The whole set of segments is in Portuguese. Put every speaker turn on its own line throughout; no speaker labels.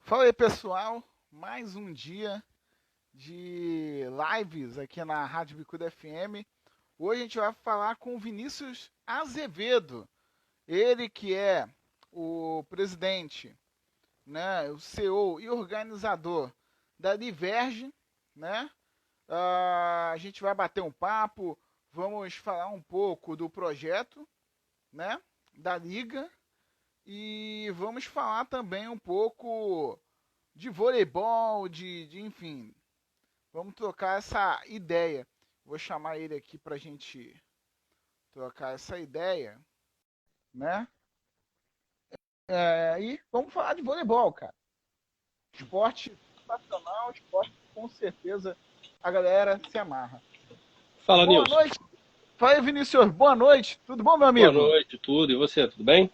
Fala aí, pessoal. Mais um dia de lives aqui na Rádio Bicuda FM. Hoje a gente vai falar com o Vinícius Azevedo. Ele que é o presidente, né, o CEO e organizador da Diverge, né? A gente vai bater um papo, vamos falar um pouco do projeto, né, da liga e vamos falar também um pouco de voleibol, enfim, vamos trocar essa ideia. Vou chamar ele aqui pra gente trocar essa ideia, né? E vamos falar de voleibol, cara. Esporte nacional, esporte que com certeza a galera se amarra.
Fala,
Boa
Nilson.
noite. Fala aí, Vinícius. Boa noite. Tudo bom, meu
Boa
amigo?
noite, tudo. E você, tudo bem?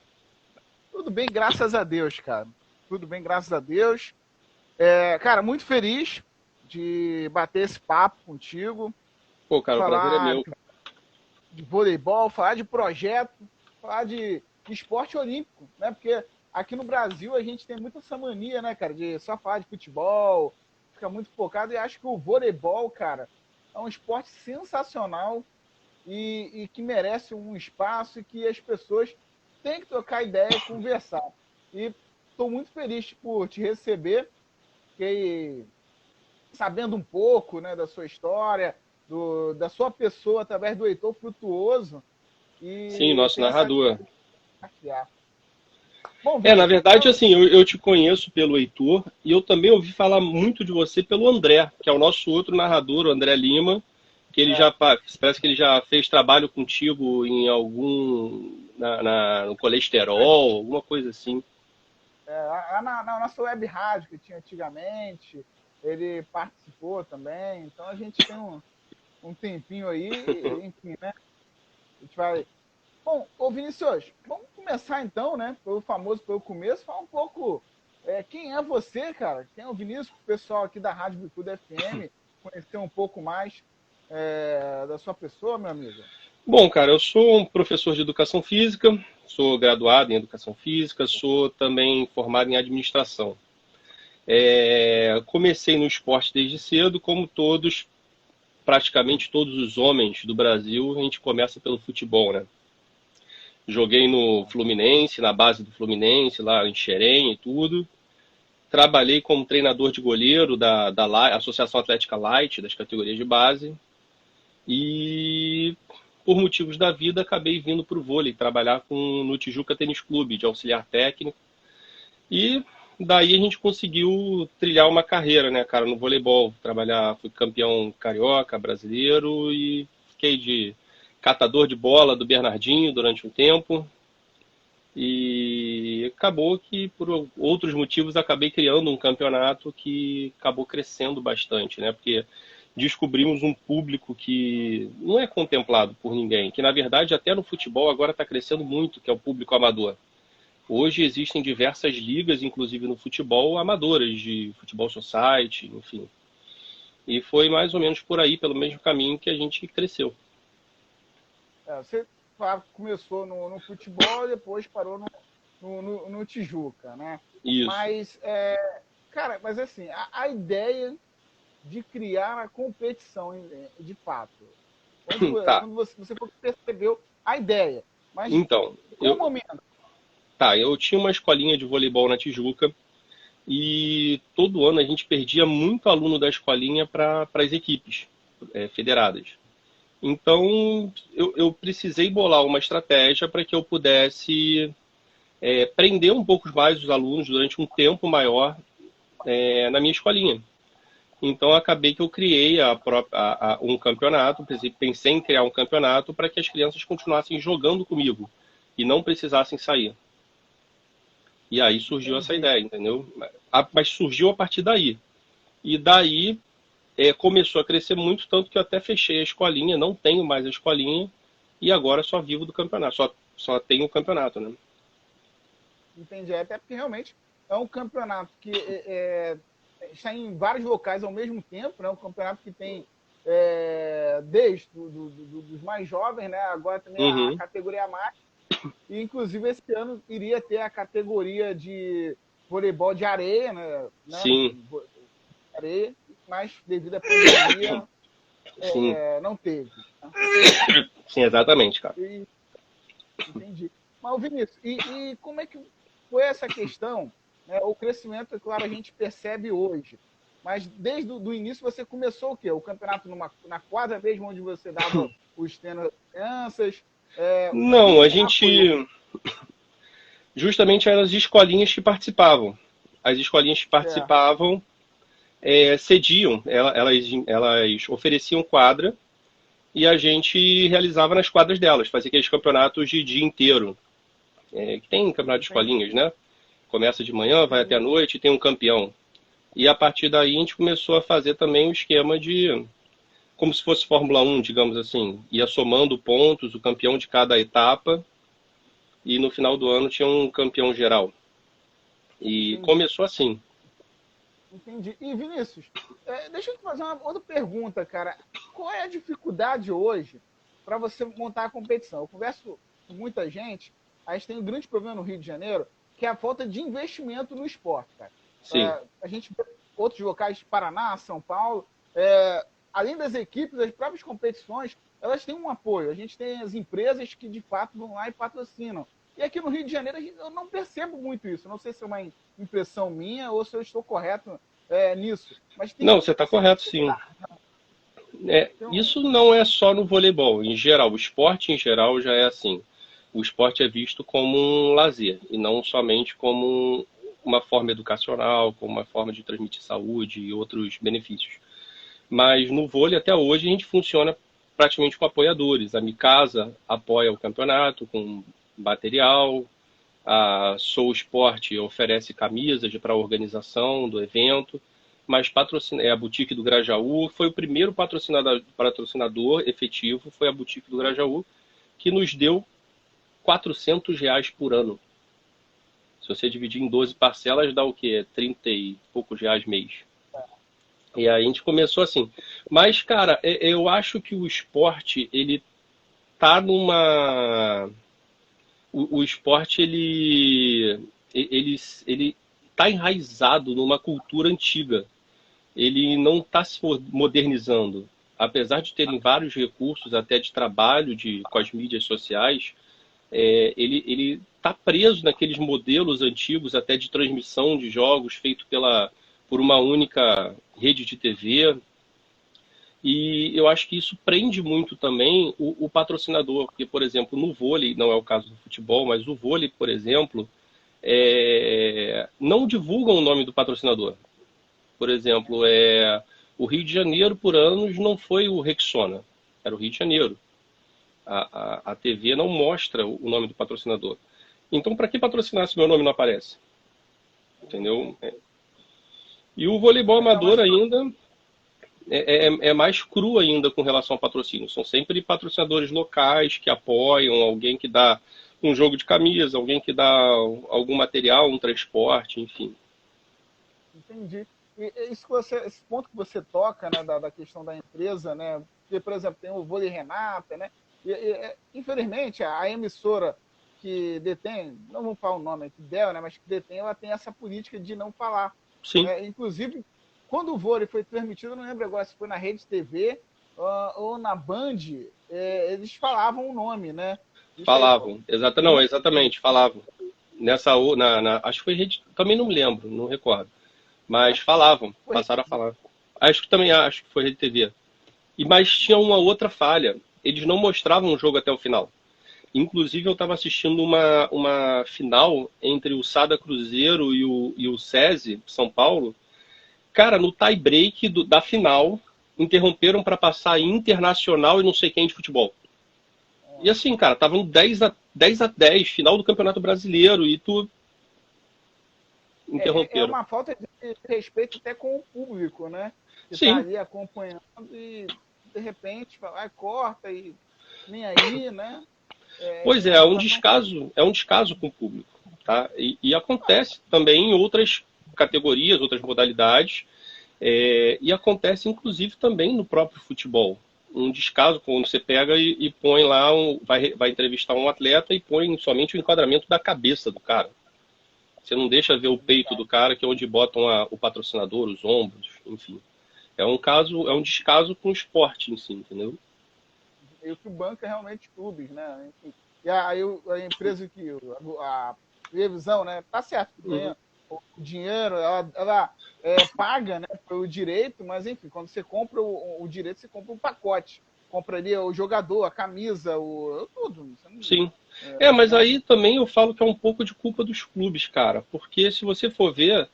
Tudo bem, graças a Deus, cara. Tudo bem, graças a Deus. Cara, muito feliz de bater esse papo contigo,
Pô, cara, o prazer é
falar
meu.
de voleibol, falar de projeto, falar de esporte olímpico, né? Porque aqui no Brasil a gente tem muito essa mania, né, cara, de só falar de futebol, fica muito focado, e acho que o voleibol, cara, é um esporte sensacional e que merece um espaço e que as pessoas têm que trocar ideia e conversar. E estou muito feliz por te receber, fiquei sabendo um pouco, né, da sua história, da sua pessoa através do Heitor Frutuoso
Sim,
e
nosso
tem essa
narrador.
compartilhar. Bom,
Na
Vini,
verdade, assim, eu te conheço pelo Heitor e eu também ouvi falar muito de você pelo André, que é o nosso outro narrador, o André Lima, que ele
é,
já parece que ele já fez trabalho contigo em algum no colesterol, alguma coisa assim.
na nossa web rádio que tinha antigamente, ele participou também, então a gente tem um tempinho aí, enfim, né? A gente vai. Bom, ô Vinicius, vamos começar então, né? Pelo famoso, pelo começo, falar um pouco quem é você, cara? Quem é o Vinícius, o pessoal aqui da Rádio Bicuda FM, conhecer um pouco mais da sua pessoa, meu amigo.
Bom, cara, eu sou um professor de educação física, sou graduado em educação física, sou também formado em administração. Comecei no esporte desde cedo, como todos, praticamente todos os homens do Brasil, a gente começa pelo futebol, né? Joguei no Fluminense, na base do Fluminense, lá em Xerém e tudo. Trabalhei como treinador de goleiro da Associação Atlética Light, das categorias de base. E por motivos da vida acabei vindo para o vôlei, trabalhar no Tijuca Tênis Clube, de auxiliar técnico. E daí a gente conseguiu trilhar uma carreira, né, cara, no voleibol. Fui campeão carioca, brasileiro e fiquei de catador de bola do Bernardinho durante um tempo. E acabou que, por outros motivos, acabei criando um campeonato que acabou crescendo bastante, né? Porque descobrimos um público que não é contemplado por ninguém, que na verdade até no futebol agora está crescendo muito, que é o público amador. Hoje existem diversas ligas, inclusive no futebol, amadoras, de futebol society, enfim. E foi mais ou menos por aí, pelo mesmo caminho que a gente cresceu.
Você começou no futebol e depois parou no Tijuca, né?
Isso.
Mas, cara, mas assim, a ideia de criar a competição, de fato,
Tá.
quando você percebeu a ideia, mas
Então,
qual o momento?
eu tinha uma escolinha de voleibol na Tijuca e todo ano a gente perdia muito aluno da escolinha para as equipes federadas. Então, eu precisei bolar uma estratégia para que eu pudesse prender um pouco mais os alunos durante um tempo maior na minha escolinha. Então, acabei que eu criei um campeonato, pensei em criar um campeonato para que as crianças continuassem jogando comigo e não precisassem sair. E aí surgiu essa
Entendi.
ideia, entendeu? Mas surgiu a partir daí. E daí começou a crescer muito, tanto que eu até fechei a escolinha, não tenho mais a escolinha, e agora só vivo do campeonato, só tenho o campeonato, né?
Entendi. Até porque realmente é um campeonato que está em vários locais ao mesmo tempo, né? Um campeonato que tem desde dos mais jovens, né? Agora também a
Uhum.
categoria mais. E inclusive esse ano iria ter a categoria de voleibol de areia, né?
Sim,
Areia, mas devido à pandemia
sim,
não teve. Né?
sim, exatamente, cara.
E, entendi. Mas, Vinícius, e como é que foi essa questão? Né? O crescimento, é claro, a gente percebe hoje. Mas desde o início você começou o quê? O campeonato na quadra mesmo, onde você dava os treinos às crianças?
Não, a
Quem apoiou?
gente justamente eram as escolinhas que participavam. As escolinhas que
Certo.
participavam cediam, elas ofereciam quadra e a gente realizava nas quadras delas, fazia aqueles campeonatos de dia inteiro. Que tem campeonato de
Entendi.
escolinhas, né? Começa de manhã, vai até a
Sim,
noite e tem um campeão. E a partir daí a gente começou a fazer também o esquema de, como se fosse Fórmula 1, digamos assim. Ia somando pontos, o campeão de cada etapa, e no final do ano tinha um campeão geral. E
entendi.
começou assim.
Entendi. E Vinícius, deixa eu te fazer uma outra pergunta, cara. Qual é a dificuldade hoje para você montar a competição? Eu converso com muita gente, a gente tem um grande problema no Rio de Janeiro, que é a falta de investimento no esporte, cara.
Sim.
A gente vê outros locais, Paraná, São Paulo, além das equipes, as próprias competições, elas têm um apoio. A gente tem as empresas que de fato vão lá e patrocinam. E aqui no Rio de Janeiro eu não percebo muito isso. Não sei se é uma impressão minha ou se eu estou correto nisso. Mas tem
Não, você está
essa
correto, sim.
dificuldade. Então,
Isso não é só no voleibol. Em geral, o esporte em geral já é assim. O esporte é visto como um lazer e não somente como uma forma educacional, como uma forma de transmitir saúde e outros benefícios. Mas no vôlei até hoje a gente funciona praticamente com apoiadores. A Micasa apoia o campeonato com material, a Sou Sport oferece camisas para a organização do evento, mas a Boutique do Grajaú foi o primeiro patrocinador efetivo, foi a Boutique do Grajaú, que nos deu R$ 400 por ano. Se você dividir em 12 parcelas, dá o quê? 30 e poucos reais mês. E aí a gente começou assim. Mas, cara, eu acho que o esporte, ele tá numa... O esporte, ele tá enraizado numa cultura antiga. Ele não está se modernizando. Apesar de terem vários recursos, até de trabalho com as mídias sociais, ele está preso naqueles modelos antigos, até de transmissão de jogos feito por uma única rede de TV. E eu acho que isso prende muito também o patrocinador, porque, por exemplo, no vôlei, não é o caso do futebol, mas o vôlei, por exemplo, não divulgam o nome do patrocinador. Por exemplo, o Rio de Janeiro, por anos, não foi o Rexona, era o Rio de Janeiro. A TV não mostra o nome do patrocinador. Então, para que patrocinar se meu nome não aparece? Entendeu? E o voleibol
então,
amador
assim,
ainda é mais cru ainda com relação ao patrocínio. São sempre patrocinadores locais que apoiam, alguém que dá um jogo de camisa, alguém que dá algum material, um transporte, enfim.
entendi. Esse ponto que você toca, né, da questão da empresa, né? Porque, por exemplo, tem o Vôlei Renata, né? Infelizmente, a emissora que detém, não vou falar o nome aqui dela, né, mas que detém, ela tem essa política de não falar.
Sim,
Inclusive, quando o vôlei foi transmitido, eu não lembro agora se foi na Rede TV ou na Band, eles falavam o nome, né? Isso aí
falavam. Não, exatamente, falavam. Acho que foi rede, também não me lembro, não recordo. Mas falavam,
foi,
passaram a falar. Acho que foi Rede TV. Mas tinha uma outra falha. Eles não mostravam o jogo até o final. Inclusive, eu estava assistindo uma final entre o Sada Cruzeiro e o SESI, São Paulo. Cara, no tie-break da final, interromperam para passar Internacional e não sei quem de futebol. E assim, cara, estavam 10 a 10 final do Campeonato Brasileiro, e tu
é
interromperam.
uma falta de respeito até com o público, né? Que está
Sim,
ali acompanhando e de repente vai, corta e nem aí, né?
pois
É uma situação.
é um descaso com o público, tá? E acontece também em outras categorias, outras modalidades, e acontece inclusive também no próprio futebol. Um descaso quando você pega e põe lá, vai entrevistar um atleta e põe somente o enquadramento da cabeça do cara. Você não deixa ver o peito do cara, que é onde botam o patrocinador, os ombros, enfim. É um descaso com o esporte em si, entendeu?
E o que banca realmente os clubes, né? Enfim. E a empresa que a televisão, né? Tá certo que
Uhum.
ganha o dinheiro, ela paga, né, pelo direito, mas enfim, quando você compra o direito, você compra um pacote. Compra ali o jogador, a camisa, tudo. Você não,
Sim. Mas
né?
aí também eu falo que é um pouco de culpa dos clubes, cara. Porque se você for ver,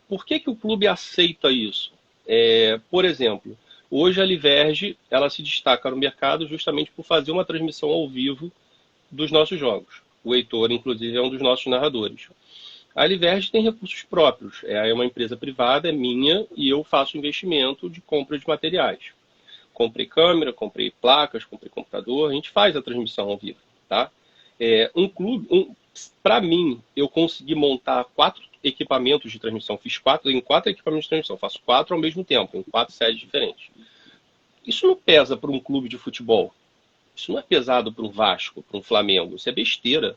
por que que o clube aceita isso? Por exemplo, hoje a Liverge, ela se destaca no mercado justamente por fazer uma transmissão ao vivo dos nossos jogos. O Heitor, inclusive, é um dos nossos narradores. A Liverge tem recursos próprios. É uma empresa privada, é minha, e eu faço investimento de compra de materiais. Comprei câmera, comprei placas, comprei computador, a gente faz a transmissão ao vivo, tá? Um clube, para mim, eu consegui montar 4 equipamentos de transmissão. Fiz em 4 equipamentos de transmissão, faço 4 ao mesmo tempo, em 4 sedes diferentes. Isso não pesa para um clube de futebol. Isso não é pesado para um Vasco, para um Flamengo. Isso é besteira.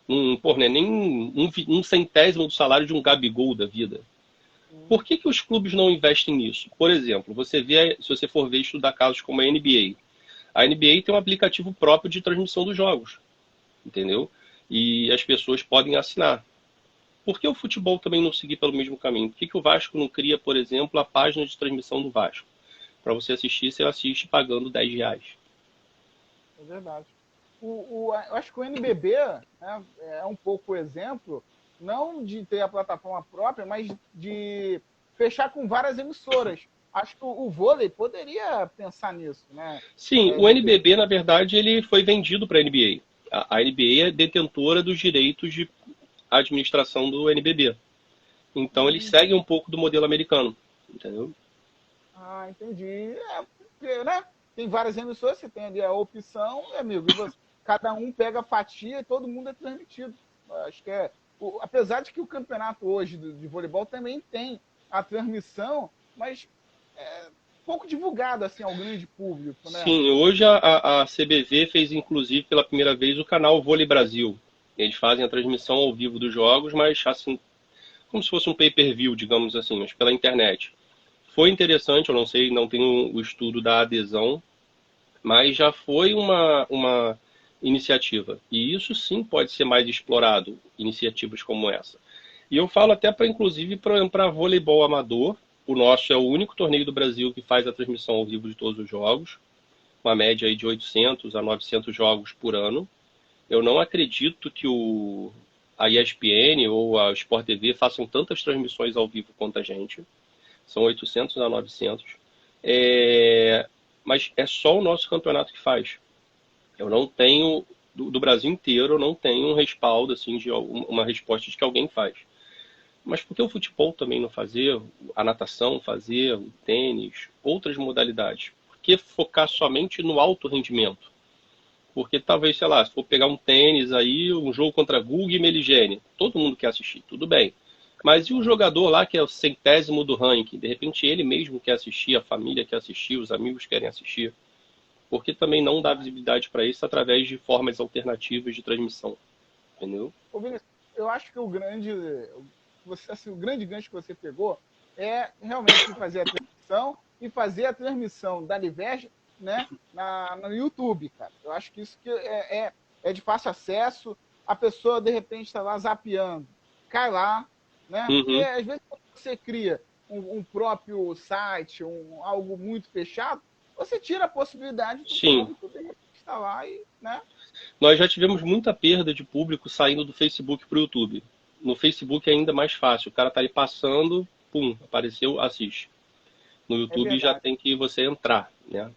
Não é nem um centésimo do salário de um Gabigol da vida. Por que que os clubes não investem nisso? Por exemplo, se você for ver estudar casos como a NBA. A NBA tem um aplicativo próprio de transmissão dos jogos, entendeu? E as pessoas podem assinar. Por que o futebol também não seguir pelo mesmo caminho? Por que que o Vasco não cria, por exemplo, a página de transmissão do Vasco? Para você assistir, você assiste pagando R$ 10.
É verdade. Eu acho que o NBB, né, é um pouco o exemplo, não de ter a plataforma própria, mas de fechar com várias emissoras. Acho que o vôlei poderia pensar nisso, né?
Sim, o
De ter.
NBB, na verdade, ele foi vendido para a NBA. A NBA é detentora dos direitos de administração do NBB. Então, eles
Hum,
seguem um pouco do modelo americano, entendeu?
entendi. Porque, né? Tem várias emissoras, você tem ali a opção, amigo, cada um pega a fatia e todo mundo é transmitido. Acho que apesar de que o campeonato hoje de voleibol também tem a transmissão, mas pouco divulgado assim ao grande público, né?
Sim, hoje a CBV fez inclusive pela primeira vez o canal Vôlei Brasil. Eles fazem a transmissão ao vivo dos jogos, mas assim, como se fosse um pay-per-view, digamos assim, mas pela internet. Foi interessante, eu não sei, não tenho o estudo da adesão, mas já foi uma iniciativa. E isso sim pode ser mais explorado, iniciativas como essa. E eu falo até para, inclusive, para voleibol amador. O nosso é o único torneio do Brasil que faz a transmissão ao vivo de todos os jogos, uma média aí de 800 a 900 jogos por ano. Eu não acredito que a ESPN ou a Sport TV façam tantas transmissões ao vivo quanto a gente. São 800 a 900. Mas é só o nosso campeonato que faz. Eu não tenho, do Brasil inteiro, eu não tenho um respaldo, assim, de uma resposta de que alguém faz. Mas por que o futebol também não fazer, a natação fazer, o tênis, outras modalidades? Por que focar somente no alto rendimento? Porque talvez, sei lá, se for pegar um tênis aí, um jogo contra Guga e Meligeni, todo mundo quer assistir, tudo bem. Mas e o jogador lá que é o centésimo do ranking? De repente ele mesmo quer assistir, a família quer assistir, os amigos querem assistir. Por que também não dá visibilidade para isso através de formas alternativas de transmissão? Entendeu?
Ô, Vinícius, eu acho que o grande gancho que você pegou é realmente fazer a transmissão e fazer a transmissão da Liverge, né, no YouTube, cara. Eu acho que isso que é de fácil acesso, a pessoa de repente está lá zapeando, cai lá, né? Porque
Uhum.
às vezes você cria um próprio site, algo muito fechado, você tira a possibilidade do
Sim.
público de repente estar lá e, né?
Nós já tivemos muita perda de público saindo do Facebook para o YouTube. No Facebook é ainda mais fácil. O cara tá ali passando, pum, apareceu, assiste. No
É
YouTube já
verdade.
tem que você entrar, né?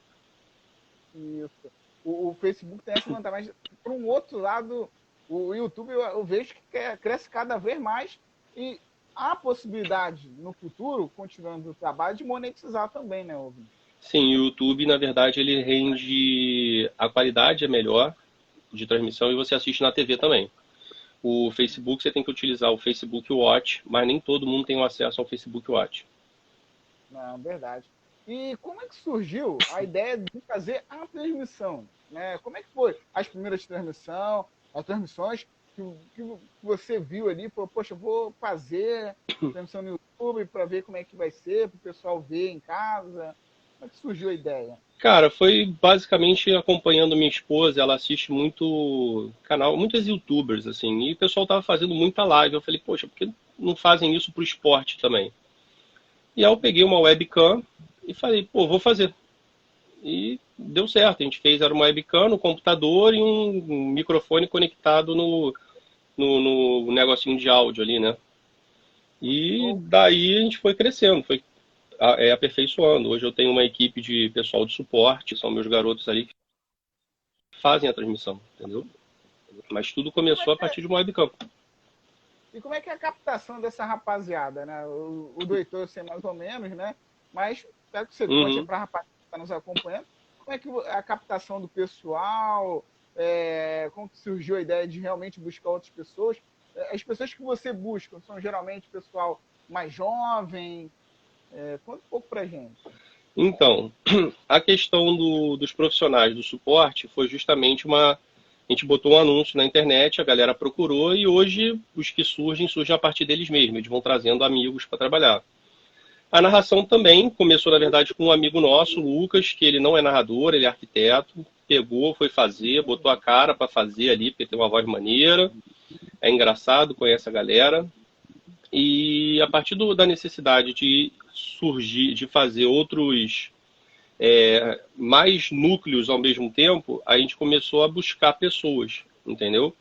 Isso. O Facebook tem essa vantagem. Mas, por um outro lado, o YouTube eu vejo que cresce cada vez mais e há possibilidade no futuro, continuando o trabalho, de monetizar também, né, Ovni?
Sim, o YouTube, na verdade, ele rende. A qualidade é melhor de transmissão e você assiste na TV também. O Facebook, você tem que utilizar o Facebook Watch, mas nem todo mundo tem o acesso ao Facebook Watch.
Não, verdade. E como é que surgiu a ideia de fazer a transmissão? Né? Como é que foi as primeiras transmissões? que você viu ali, falou, poxa, eu vou fazer transmissão no YouTube para ver como é que vai ser, para o pessoal ver em casa? Como é que surgiu a ideia?
Cara, foi basicamente acompanhando minha esposa, ela assiste muito canal, muitos YouTubers, assim, e o pessoal tava fazendo muita live. Eu falei, poxa, por que não fazem isso pro esporte também? E aí eu peguei uma webcam e falei, pô, vou fazer. E deu certo, a gente fez, era uma webcam no computador e um microfone conectado no negocinho de áudio ali, né? E daí a gente foi crescendo, foi aperfeiçoando. Hoje eu tenho uma equipe de pessoal de suporte, são meus garotos ali que fazem a transmissão, entendeu? Mas tudo começou a partir de uma webcam.
E como é que é a captação dessa rapaziada, né? O do Heitor eu sei mais ou menos, né? Mas espero que você conte para a rapaziada que está nos acompanhando. Como é que a captação do pessoal, como que surgiu a ideia de realmente buscar outras pessoas? As pessoas que você busca são geralmente pessoal mais jovem? Conta um pouco pra gente.
Então, a questão dos profissionais do suporte foi justamente a gente botou um anúncio na internet, a galera procurou e hoje os que surgem a partir deles mesmos. Eles vão trazendo amigos para trabalhar. A narração também começou, na verdade, com um amigo nosso, o Lucas, que ele não é narrador, ele é arquiteto. Pegou, foi fazer, botou a cara para fazer ali, porque tem uma voz maneira, é engraçado, conhece a galera. E a partir da necessidade de surgir, de fazer outros mais núcleos ao mesmo tempo, a gente começou a buscar pessoas, entendeu?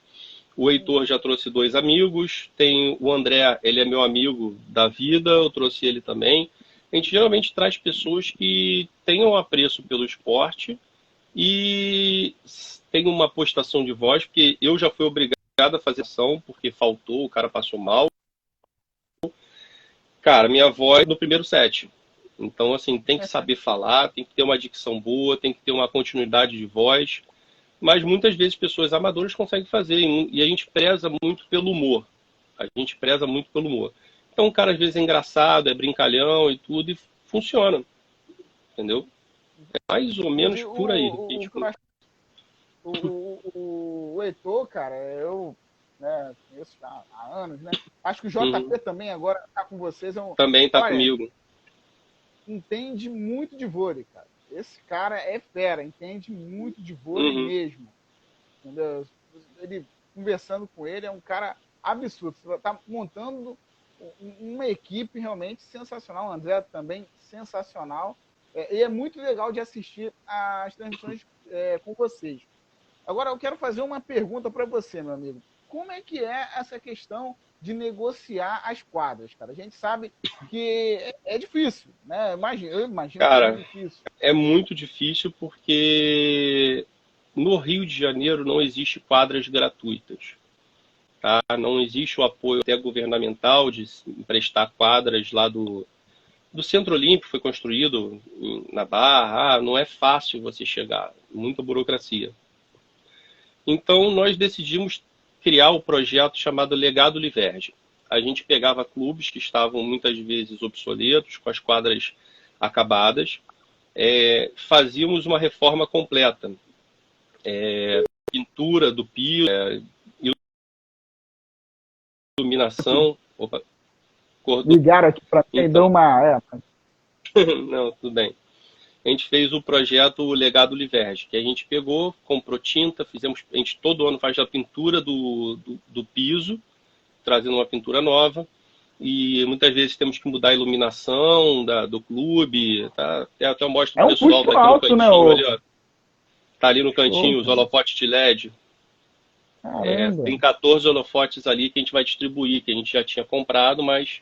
O Heitor já trouxe 2 amigos, tem o André, ele é meu amigo da vida, eu trouxe ele também. A gente geralmente traz pessoas que tenham apreço pelo esporte e tem uma postação de voz, porque eu já fui obrigado a fazer ação, porque faltou, o cara passou mal. Cara, minha voz no primeiro set. Então, assim, tem que saber falar, tem que ter uma dicção boa, tem que ter uma continuidade de voz. Mas muitas vezes pessoas amadoras conseguem fazer. E a gente preza muito pelo humor. A gente preza muito pelo humor. Então, o cara às vezes é engraçado, é brincalhão e tudo, e funciona. Entendeu? É mais ou menos por aí.
O Heitor, cara, eu conheço há anos, né? Acho que o JP também agora está com vocês.
Também está comigo.
Entende muito de vôlei, cara. Esse cara é fera, entende muito de vôlei mesmo. Entendeu? Ele, conversando com ele, é um cara absurdo. Você está montando uma equipe realmente sensacional. O André também sensacional. E é muito legal de assistir as transmissões com vocês. Agora, eu quero fazer uma pergunta para você, meu amigo. Como é que é essa questão de negociar as quadras, cara? A gente sabe que é difícil, né? Eu imagino
cara,
que é difícil.
É muito difícil porque no Rio de Janeiro não existe quadras gratuitas. Tá? Não existe o apoio até governamental de emprestar quadras lá do Centro Olímpico, foi construído na Barra. Não é fácil você chegar, muita burocracia. Então nós decidimos criar o projeto chamado Legado Liverge. A gente pegava clubes que estavam muitas vezes obsoletos, com as quadras acabadas, fazíamos uma reforma completa. Pintura do piso, iluminação. Opa,
ligaram aqui para mim, deu uma...
Não, tudo bem. A gente fez o projeto Legado Liverge, que a gente pegou, comprou tinta, a gente todo ano faz a pintura do piso, trazendo uma pintura nova, e muitas vezes temos que mudar a iluminação do clube, tá? Até eu mostro pro pessoal daqui no cantinho, ali, ó. Tá ali no cantinho, os holofotes de LED. Tem 14 holofotes ali que a gente vai distribuir, que a gente já tinha comprado, mas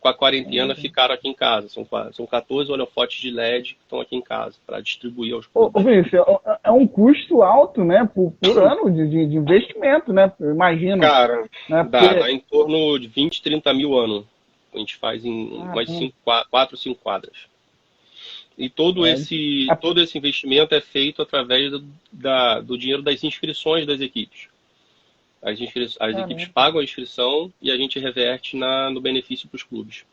com a quarentena ficaram aqui em casa. São 14 holofotes de LED que estão aqui em casa para distribuir aos clubes.
Vinícius, é um custo alto, né? Por ano de investimento, né? Eu imagino.
Cara, né? Dá em torno de 20, 30 mil ano. A gente faz em umas 4, 5 quadras. E todo esse investimento é feito através do dinheiro das inscrições das equipes. As equipes pagam a inscrição e a gente reverte no benefício para os clubes.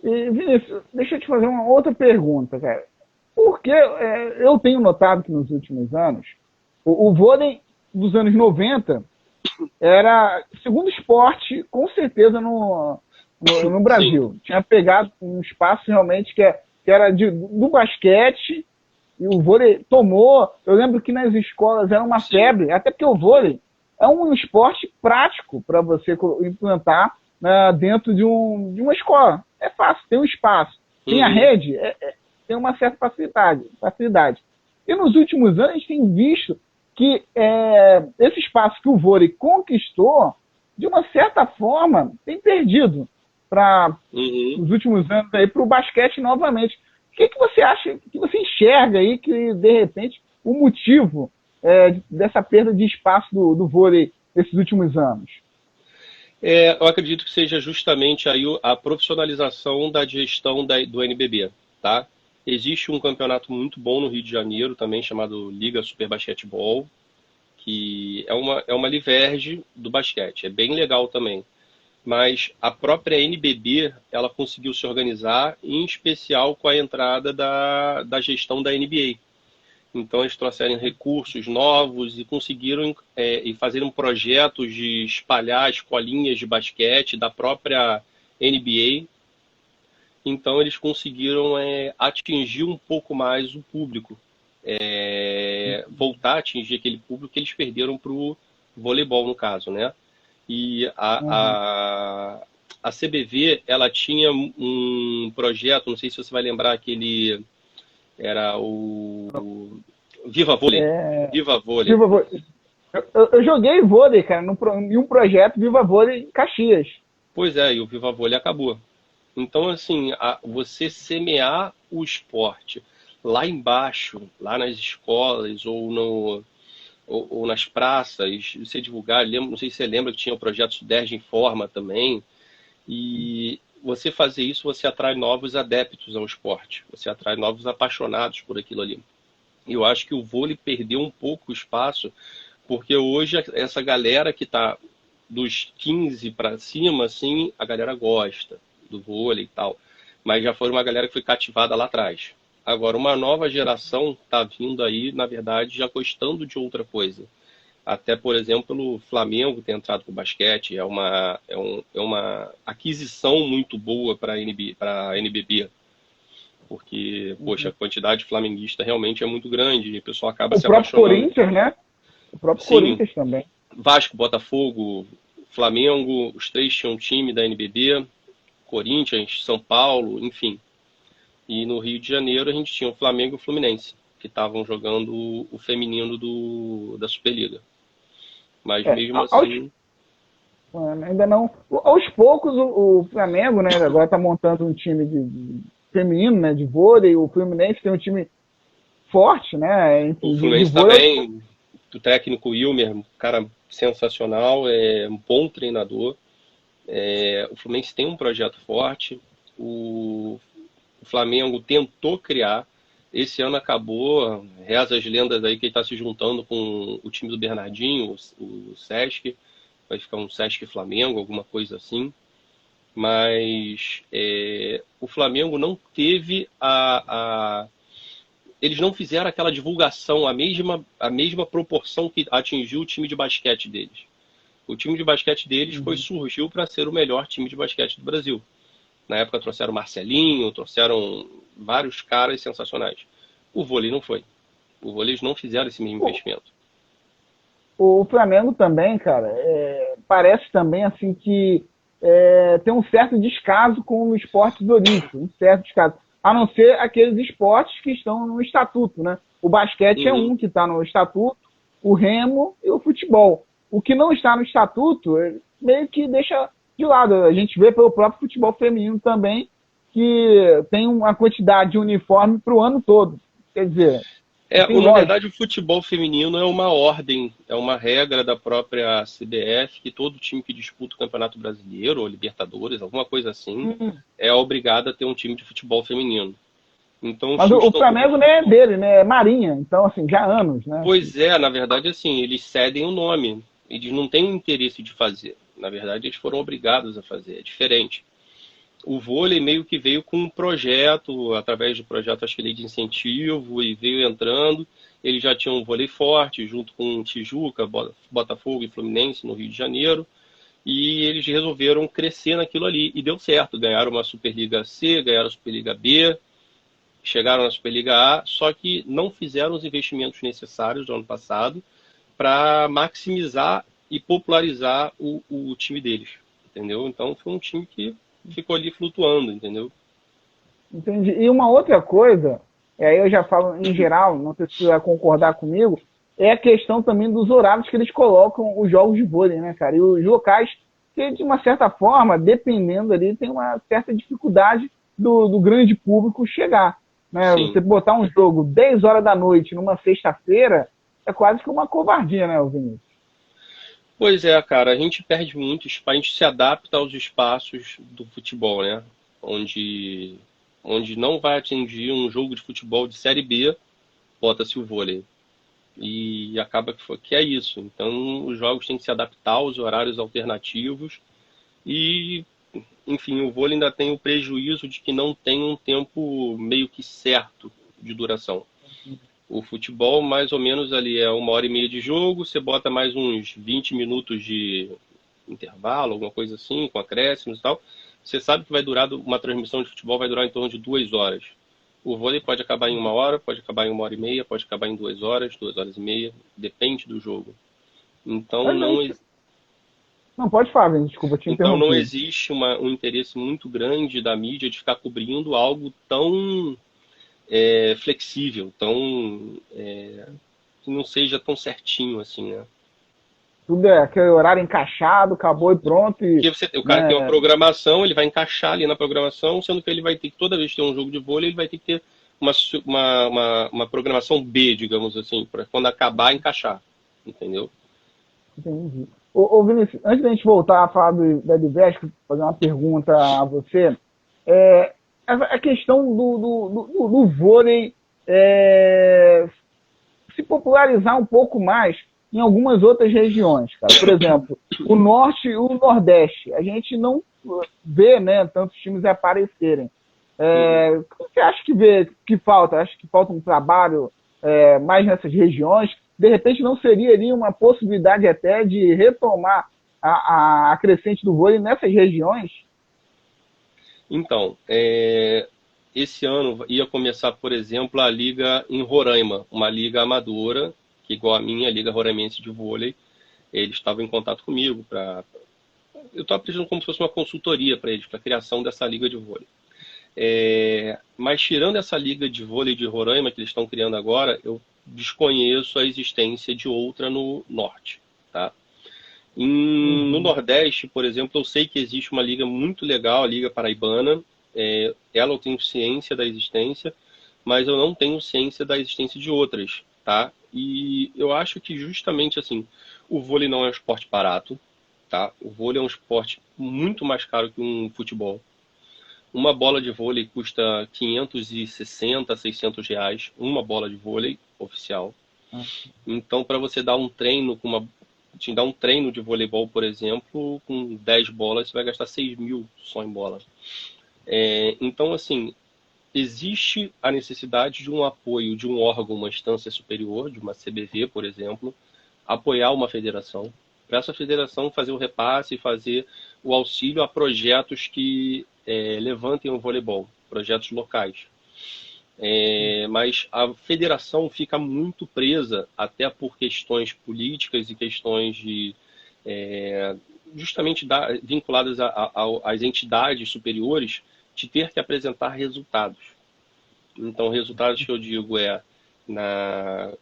E, Vinícius, deixa eu te fazer uma outra pergunta, cara. Porque eu tenho notado que nos últimos anos, o vôlei dos anos 90
era o segundo esporte, com certeza, no Brasil.
Sim.
Tinha pegado um espaço realmente que era do basquete, e o vôlei tomou. Eu lembro que nas escolas era uma
Sim.
febre, até porque o vôlei é um esporte prático para você implantar, né, dentro de uma escola. É fácil, tem um espaço, tem a
Uhum.
rede, tem uma certa facilidade. E nos últimos anos a gente tem visto que esse espaço que o vôlei conquistou, de uma certa forma, tem perdido para
Uhum.
os últimos anos aí para o basquete novamente. O que você acha, que você enxerga aí que, de repente, o motivo dessa perda de espaço do vôlei nesses últimos anos?
Eu acredito que seja justamente aí a profissionalização da gestão do NBB, tá? Existe um campeonato muito bom no Rio de Janeiro também, chamado Liga Super Basquetebol, que é uma liverge do basquete. É bem legal também. Mas a própria NBB, ela conseguiu se organizar, em especial com a entrada da gestão da NBA. Então eles trouxeram recursos novos e conseguiram e fazer projetos de espalhar escolinhas de basquete da própria NBA. Então eles conseguiram atingir um pouco mais o público, voltar a atingir aquele público que eles perderam para o voleibol, no caso, né? E
Uhum.
a CBV, ela tinha um projeto, não sei se você vai lembrar, aquele era o Viva Vôlei. Viva Vôlei.
Viva Vôlei. Eu joguei vôlei, cara, em um projeto Viva Vôlei em Caxias.
Pois é, e o Viva Vôlei acabou. Então, assim, você semear o esporte lá embaixo, lá nas escolas ou, ou nas praças, você divulgar, não sei se você lembra que tinha o projeto Sudeste Informa também, e você fazer isso, você atrai novos adeptos ao esporte, você atrai novos apaixonados por aquilo ali. E eu acho que o vôlei perdeu um pouco o espaço, porque hoje essa galera que está dos 15 para cima, assim, a galera gosta do vôlei e tal. Mas já foi uma galera que foi cativada lá atrás. Agora, uma nova geração está vindo aí, na verdade, já gostando de outra coisa. Até, por exemplo, o Flamengo ter entrado com o basquete é uma aquisição muito boa para a NBB, porque, poxa, a quantidade de flamenguista realmente é muito grande e o pessoal acaba
O
se
próprio
apaixonando.
Corinthians, né? O próprio
Sim,
Corinthians também.
Vasco, Botafogo, Flamengo, os três tinham um time da NBB, Corinthians, São Paulo, enfim. E no Rio de Janeiro a gente tinha o Flamengo e o Fluminense, que estavam jogando o feminino da Superliga. Mas
É,
mesmo assim,
ainda não. Aos poucos, o Flamengo, né, agora está montando um time de feminino, né, de vôlei. O Fluminense tem um time forte, né,
o
de
Fluminense
vôlei.
também, o técnico Wilmer, um cara sensacional, é um bom treinador. O Fluminense tem um projeto forte. O Flamengo tentou criar. Esse ano acabou, reza as lendas aí que ele está se juntando com o time do Bernardinho, o Sesc, vai ficar um Sesc Flamengo, alguma coisa assim. Mas o Flamengo não teve eles não fizeram aquela divulgação, a mesma proporção que atingiu o time de basquete deles. O time de basquete deles
Uhum.
surgiu para ser o melhor time de basquete do Brasil. Na época trouxeram Marcelinho, trouxeram vários caras sensacionais. O vôlei não foi. O vôlei eles não fizeram esse mesmo
O,
investimento.
o Flamengo também, cara, parece também assim que tem um certo descaso com os esportes olímpicos, um certo descaso. A não ser aqueles esportes que estão no estatuto, né? O basquete é
Uhum.
um que está no estatuto, o remo e o futebol. O que não está no estatuto, meio que deixa de lado. A gente vê pelo próprio futebol feminino também que tem uma quantidade de uniforme para o ano todo. Quer dizer, não tem
Na
lógica.
verdade, o futebol feminino é uma ordem, é uma regra da própria CBF que todo time que disputa o Campeonato Brasileiro ou Libertadores, alguma coisa assim, é obrigado a ter um time de futebol feminino. Então,
Mas o Flamengo não é dele, né? É Marinha. Então, assim, já há anos, né?
pois na verdade, assim, eles cedem o nome. Eles não têm o interesse de fazer. Na verdade, eles foram obrigados a fazer. É diferente. O vôlei meio que veio com um projeto, através do projeto, acho que lei de incentivo, e veio entrando. Eles já tinham um vôlei forte, junto com Tijuca, Botafogo e Fluminense no Rio de Janeiro. E eles resolveram crescer naquilo ali. E deu certo. Ganharam uma Superliga C, ganharam a Superliga B, chegaram na Superliga A, só que não fizeram os investimentos necessários do ano passado para maximizar e popularizar o time deles, entendeu? Então foi um time que ficou ali flutuando, entendeu?
Entendi. E uma outra coisa, aí eu já falo em geral, não sei se você vai concordar comigo, é a questão também dos horários que eles colocam os jogos de vôlei, né, cara? E os locais que, de uma certa forma, dependendo ali, tem uma certa dificuldade do grande público chegar. Né?
Sim.
Você botar um jogo 10 horas da noite numa sexta-feira é quase que uma covardia, né, Vinícius?
Pois é, cara, a gente perde muito, a gente se adapta aos espaços do futebol, né? Onde não vai atingir um jogo de futebol de Série B, bota-se o vôlei. E acaba que é isso. Então, os jogos têm que se adaptar aos horários alternativos. E, enfim, o vôlei ainda tem o prejuízo de que não tem um tempo meio que certo de duração. O futebol, mais ou menos, ali é 1h30 de jogo, você bota mais uns 20 minutos de intervalo, alguma coisa assim, com acréscimos e tal. Você sabe que vai durar, uma transmissão de futebol vai durar em torno de 2 horas. O vôlei pode acabar em 1 hora, pode acabar em 1h30, pode acabar em 2 horas, 2 horas e meia, depende do jogo. Então
Não, pode falar, Vinícius, desculpa te
então não
interromper.
existe um interesse muito grande da mídia de ficar cobrindo algo tão flexível, que não seja tão certinho assim, né?
Tudo é aquele horário encaixado, acabou e pronto.
Porque o cara tem uma
Né,
programação, ele vai encaixar ali na programação, sendo que ele vai ter que, toda vez que tem um jogo de vôlei, ele vai ter que ter uma programação B, digamos assim, para quando acabar, encaixar. Entendeu?
entendi. Vinícius, antes da gente voltar a falar da Advesco, fazer uma pergunta a você, a questão do vôlei se popularizar um pouco mais em algumas outras regiões, cara. Por exemplo, o Norte e o Nordeste. A gente não vê, né, tantos times aparecerem. O que você acha que falta? Acha que falta um trabalho mais nessas regiões? De repente não seria ali uma possibilidade até de retomar a crescente do vôlei nessas regiões?
Então, esse ano ia começar, por exemplo, a liga em Roraima, uma liga amadora, que igual a minha, a Liga Roraimense de Vôlei. Eles estavam em contato comigo eu estava pedindo como se fosse uma consultoria para eles, para a criação dessa liga de vôlei. Mas tirando essa liga de vôlei de Roraima que eles estão criando agora, eu desconheço a existência de outra no norte, tá? No Nordeste, por exemplo, eu sei que existe uma liga muito legal, a Liga Paraibana. Ela eu tenho ciência da existência, mas eu não tenho ciência da existência de outras, tá? E eu acho que justamente assim, o vôlei não é um esporte barato, tá? O vôlei é um esporte muito mais caro que um futebol. Uma bola de vôlei custa 560, 600 reais, uma bola de vôlei oficial. Então, para você dar um treino te dar um treino de voleibol, por exemplo, com 10 bolas, você vai gastar 6 mil só em bola. Então, assim, existe a necessidade de um apoio de um órgão, uma instância superior, de uma CBV, por exemplo, apoiar uma federação, para essa federação fazer o repasse e fazer o auxílio a projetos que levantem o voleibol, projetos locais. Mas a federação fica muito presa, até por questões políticas e questões justamente vinculadas às entidades superiores, de ter que apresentar resultados. Então, resultados que eu digo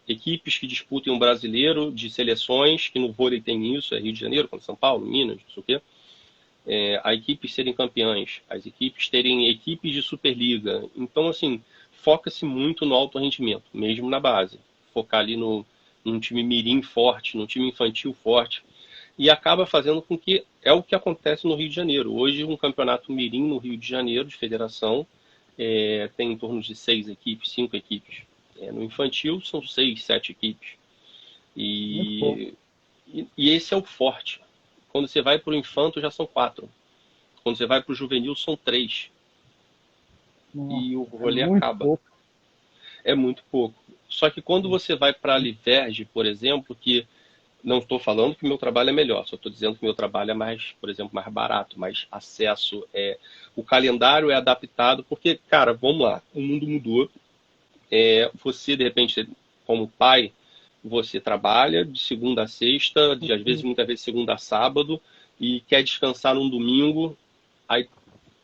equipes que disputem um brasileiro de seleções, que no vôlei tem isso, Rio de Janeiro, como São Paulo, Minas, não sei o quê. As equipes serem campeãs, as equipes terem equipes de Superliga. Então, assim, foca-se muito no alto rendimento, mesmo na base. Focar ali num time mirim forte, num time infantil forte. E acaba fazendo com que é o que acontece no Rio de Janeiro. Hoje, um campeonato mirim no Rio de Janeiro, de federação, tem em torno de 6 equipes, 5 equipes. No infantil, são 6, 7 equipes. E esse é o forte. Quando você vai para o infanto, já são 4. Quando você vai para o juvenil, são 3. E o vôlei acaba.
Pouco.
É muito pouco. Só que quando você vai para a Liverge, por exemplo, que não estou falando que o meu trabalho é melhor, só estou dizendo que o meu trabalho é mais, por exemplo, mais barato, mais acesso. O calendário é adaptado, porque, cara, vamos lá, o mundo mudou. Você, de repente, como pai, você trabalha de segunda a sexta, às vezes, muitas vezes, segunda a sábado, e quer descansar num domingo. Aí,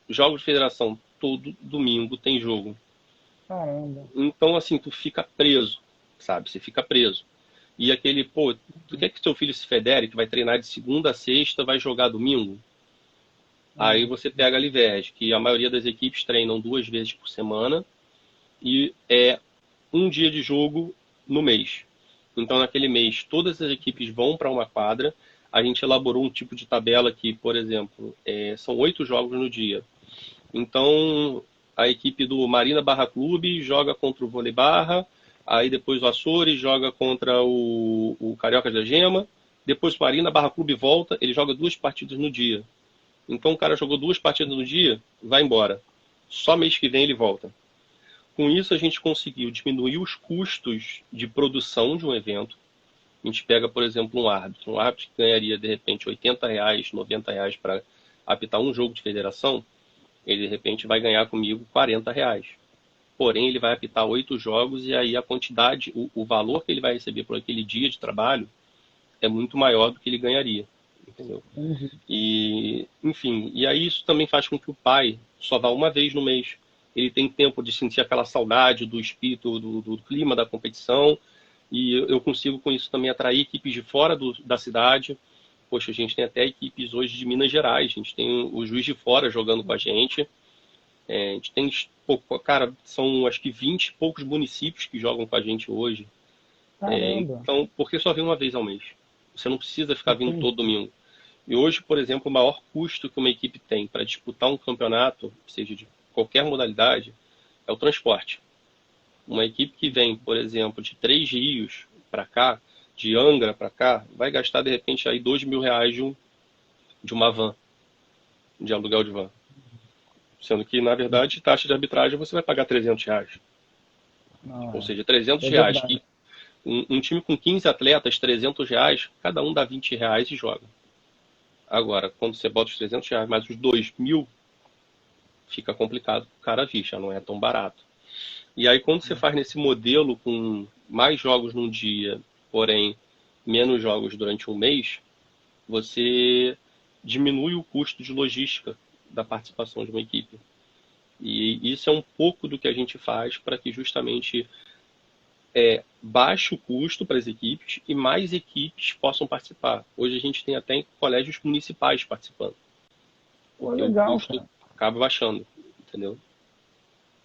jogos de federação, todo domingo tem jogo.
Caramba.
Então, assim, tu fica preso, sabe? Você fica preso. E aquele, pô, tu quer que seu filho se federe, que vai treinar de segunda a sexta, vai jogar domingo? Aí você pega a Liverge, que a maioria das equipes treinam 2 vezes por semana e é um dia de jogo no mês. Então, naquele mês, todas as equipes vão para uma quadra. A gente elaborou um tipo de tabela que, por exemplo, são 8 jogos no dia. Então, a equipe do Marina Barra Clube joga contra o Vôlei Barra, aí depois o Açores joga contra o Carioca da Gema, depois o Marina Barra Clube volta, ele joga 2 partidas no dia. Então o cara jogou 2 partidas no dia, vai embora. Só mês que vem ele volta. Com isso a gente conseguiu diminuir os custos de produção de um evento. A gente pega, por exemplo, um árbitro. Um árbitro que ganharia, de repente, R$ 80, R$ 90 para apitar um jogo de federação, ele, de repente, vai ganhar comigo R$ 40. Porém, ele vai apitar 8 jogos e aí a quantidade, o valor que ele vai receber por aquele dia de trabalho é muito maior do que ele ganharia. Entendeu? E, enfim, e aí isso também faz com que o pai só vá uma vez no mês. Ele tem tempo de sentir aquela saudade do espírito, do clima da competição. E eu consigo com isso também atrair equipes de fora da cidade. Poxa, a gente tem até equipes hoje de Minas Gerais. A gente tem o Juiz de Fora jogando com a gente. A gente tem, cara, são acho que 20 e poucos municípios que jogam com a gente hoje. Então, porque só vem uma vez ao mês. Você não precisa ficar vindo todo domingo. E hoje, por exemplo, o maior custo que uma equipe tem para disputar um campeonato, seja de qualquer modalidade, é o transporte. Uma equipe que vem, por exemplo, de Três Rios para cá, de Angra para cá, vai gastar de repente aí R$ 2.000 de uma van, de aluguel de van. Sendo que, na verdade, taxa de arbitragem você vai pagar R$ 300. Ou seja, R$ 300. Um time com 15 atletas, R$ 300, cada um dá R$ 20 e joga. Agora, quando você bota os R$ 300 mais os 2.000, fica complicado o cara vir, já não é tão barato. E aí, quando você faz nesse modelo com mais jogos num dia, porém menos jogos durante um mês, você diminui o custo de logística da participação de uma equipe. E isso é um pouco do que a gente faz para que justamente baixe o custo para as equipes e mais equipes possam participar. Hoje a gente tem até colégios municipais participando. Porque
legal,
o custo acaba baixando, entendeu?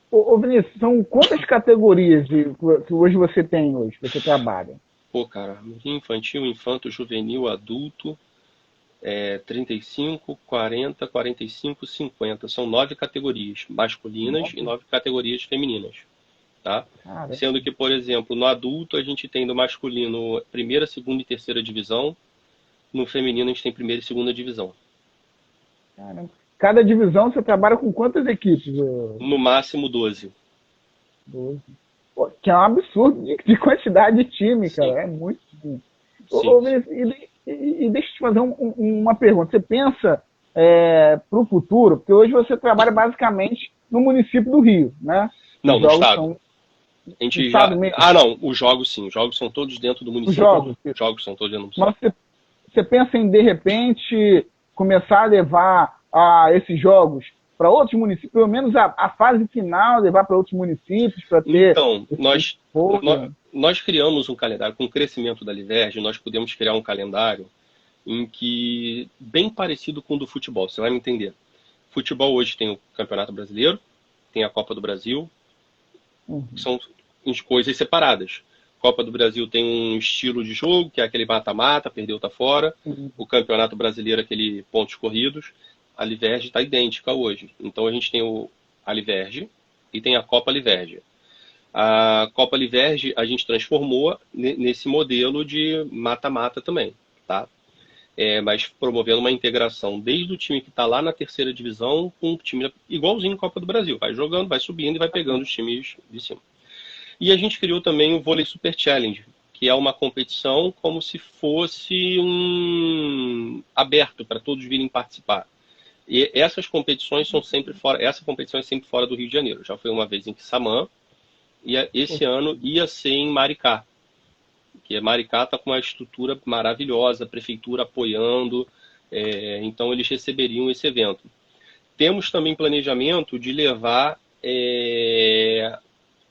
Ô Vinícius, são quantas categorias que hoje você tem hoje, que você trabalha?
Pô, cara, infantil, infanto, juvenil, adulto, 35, 40, 45, 50. São 9 categorias masculinas e 9 categorias femininas. Tá? Sendo que, por exemplo, no adulto a gente tem no masculino primeira, segunda e terceira divisão. No feminino a gente tem primeira e segunda divisão.
Caramba. Cada divisão você trabalha com quantas equipes?
No máximo 12.
12. Pô, que é um absurdo de quantidade de time, cara. Sim. É muito. E deixa eu te fazer uma pergunta. Você pensa para o futuro? Porque hoje você trabalha basicamente no município do Rio, né?
Não, no estado. A gente já... não, os jogos sim. Os jogos são todos dentro do município. Os jogos são todos dentro do município.
Mas você pensa em, de repente, começar a levar esses jogos para outros municípios, pelo menos a fase final, levar para outros municípios para ter...
Então, nós criamos um calendário, com o crescimento da Liverge, nós podemos criar um calendário em que, bem parecido com o do futebol, você vai me entender. Futebol hoje tem o Campeonato Brasileiro, tem a Copa do Brasil, são coisas separadas. Copa do Brasil tem um estilo de jogo, que é aquele mata-mata, perdeu, tá fora. O Campeonato Brasileiro, aquele pontos corridos. A Liverge está idêntica hoje. Então a gente tem a Liverge e tem a Copa Liverge. A Copa Liverge a gente transformou nesse modelo de mata-mata também, tá? Mas promovendo uma integração desde o time que está lá na terceira divisão com um time igualzinho à Copa do Brasil. Vai jogando, vai subindo e vai pegando os times de cima. E a gente criou também o Vôlei Super Challenge, que é uma competição como se fosse um aberto para todos virem participar. E essas competições são sempre fora, essa competição é sempre fora do Rio de Janeiro. Já foi uma vez em Quissamã, e esse ano ia ser em Maricá, que Maricá está com uma estrutura maravilhosa, a prefeitura apoiando, então eles receberiam esse evento. Temos também planejamento de levar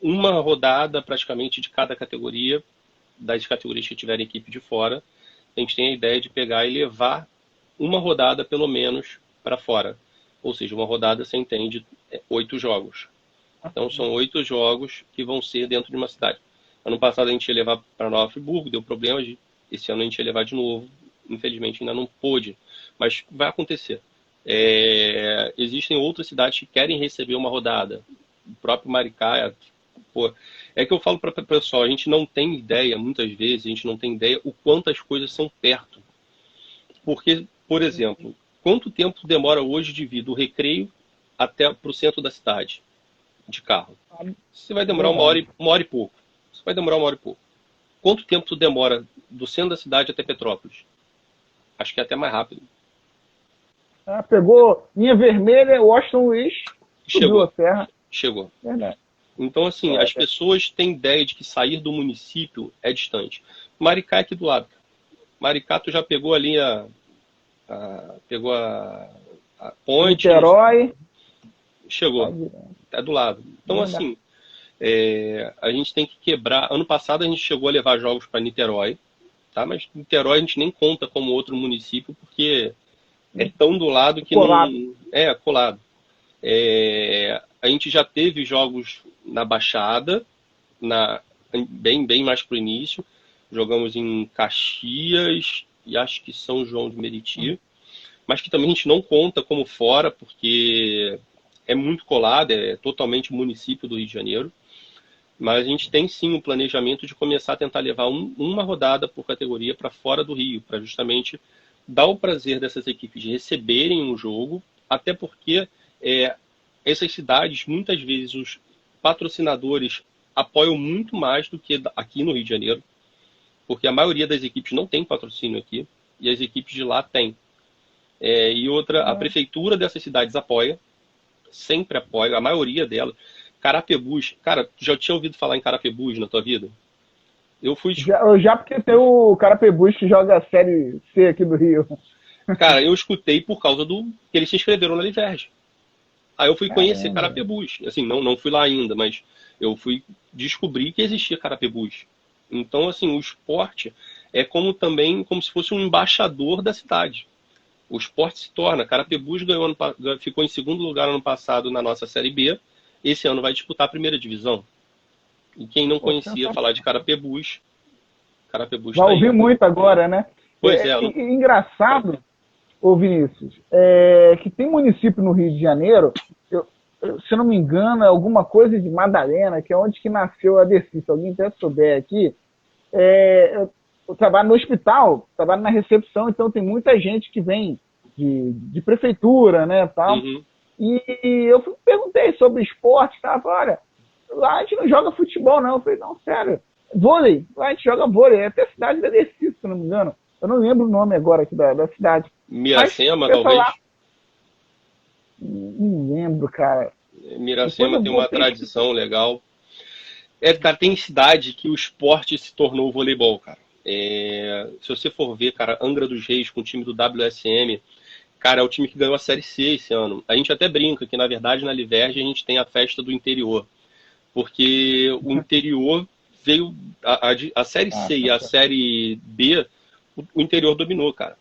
uma rodada praticamente de cada categoria, das categorias que tiverem equipe de fora. A gente tem a ideia de pegar e levar uma rodada pelo menos para fora. Ou seja, uma rodada você entende 8 jogos. Então são 8 jogos que vão ser dentro de uma cidade. Ano passado a gente ia levar para Nova Friburgo, deu problemas. Esse ano a gente ia levar de novo. Infelizmente ainda não pôde, mas vai acontecer. Existem outras cidades que querem receber uma rodada. O próprio Maricá, é que eu falo para o pessoal, a gente não tem ideia, muitas vezes, a gente não tem ideia o quanto as coisas são perto. Porque, por exemplo, quanto tempo demora hoje de vir do Recreio até para o centro da cidade, de carro? Você vai demorar uma hora e pouco. Você vai demorar uma hora e pouco. Quanto tempo tu demora do centro da cidade até Petrópolis? Acho que é até mais rápido.
Pegou linha vermelha, Washington Luiz, subiu a serra.
Chegou.
Verdade.
Então, assim, as pessoas têm ideia de que sair do município é distante. Maricá é aqui do lado. Maricá, tu já pegou ali pegou a ponte.
Niterói.
Chegou. É do lado. Então, assim, a gente tem que quebrar. Ano passado a gente chegou a levar jogos para Niterói, tá? Mas Niterói a gente nem conta como outro município, porque é tão do lado que
colado.
Não... É, colado. A gente já teve jogos na Baixada, bem mais pro início. Jogamos em Caxias e acho que São João de Meriti, mas que também a gente não conta como fora, porque é muito colado, é totalmente município do Rio de Janeiro. Mas a gente tem sim um planejamento de começar a tentar levar uma rodada por categoria para fora do Rio, para justamente dar o prazer dessas equipes de receberem um jogo, até porque essas cidades, muitas vezes, os patrocinadores apoiam muito mais do que aqui no Rio de Janeiro, porque a maioria das equipes não tem patrocínio aqui, e as equipes de lá têm. E outra, a prefeitura dessas cidades apoia, sempre apoia, a maioria delas. Carapebus, cara, tu já tinha ouvido falar em Carapebus na tua vida? Eu
já porque tem o Carapebus que joga a Série C aqui do Rio.
Cara, eu escutei por causa do que eles se inscreveram na Liverge. Aí eu fui conhecer Carapebus. Assim, não fui lá ainda, mas eu fui descobrir que existia Carapebus. Então, assim, o esporte é como se fosse um embaixador da cidade. O esporte se torna. Carapebus ficou em segundo lugar ano passado na nossa Série B. Esse ano vai disputar a primeira divisão. E quem não conhecia falar de Carapebus
vai ouvir muito agora, né?
Pois é.
Engraçado, ô Vinícius, que tem município no Rio de Janeiro, se eu não me engano, é alguma coisa de Madalena, que é onde que nasceu a Dercy. Se alguém até souber aqui, eu trabalho no hospital, trabalho na recepção, então tem muita gente que vem de prefeitura, né, tal.
Uhum.
E eu perguntei sobre esporte, tá? Olha, lá a gente não joga futebol, não. Eu falei, não, sério, vôlei, lá a gente joga vôlei, é até a cidade da Dercy, se eu não me engano. Eu não lembro o nome agora aqui da cidade.
Miracema, talvez?
Lá, não lembro, cara.
Miracema tem uma tradição legal. Cara, tem cidade que o esporte se tornou o voleibol, cara. Se você for ver, cara, Angra dos Reis com o time do WSM, cara, é o time que ganhou a Série C esse ano. A gente até brinca que, na verdade, na Liverge a gente tem a festa do interior. Porque o interior veio... A Série C e a Série B, o interior dominou, cara.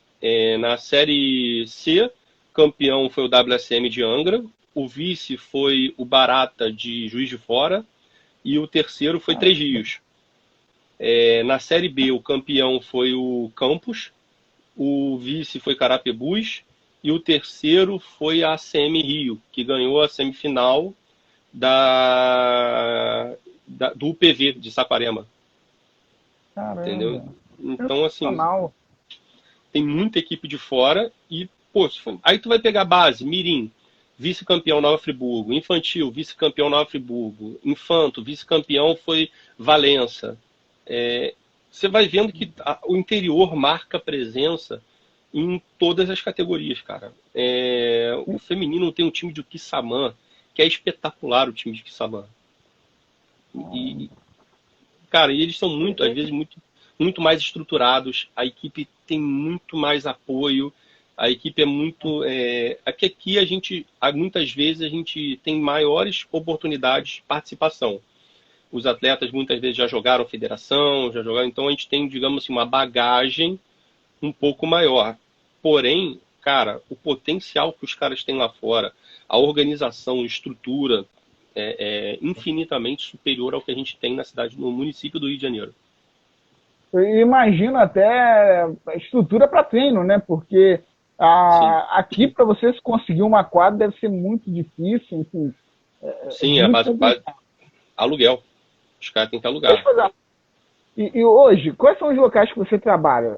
Na Série C, campeão foi o WSM de Angra, o vice foi o Barata de Juiz de Fora e o terceiro foi Três Rios. Na Série B, o campeão foi o Campos, o vice foi Carapebus e o terceiro foi a ACM Rio, que ganhou a semifinal do UPV de Saquarema.
Caramba.
Entendeu? Então, assim, tem muita equipe de fora e, pô, aí tu vai pegar base, Mirim. vice-campeão Nova Friburgo, infantil, vice-campeão Nova Friburgo, infanto, vice-campeão foi Valença. Você vai vendo que o interior marca presença em todas as categorias, cara. O feminino tem um time de Quissamã, que é espetacular, o time de Quissamã. Cara, e eles são às vezes, muito mais estruturados, a equipe tem muito mais apoio, a equipe é muito... Aqui muitas vezes, a gente tem maiores oportunidades de participação. Os atletas muitas vezes já jogaram federação, então a gente tem, digamos assim, uma bagagem um pouco maior. Porém, cara, o potencial que os caras têm lá fora, a organização, a estrutura, é infinitamente superior ao que a gente tem no município do Rio de Janeiro.
Eu imagino até a estrutura para treino, né? Porque aqui, para você conseguir uma quadra, deve ser muito difícil. Enfim,
sim, muito base aluguel. Os caras têm que alugar.
E hoje, quais são os locais que você trabalha?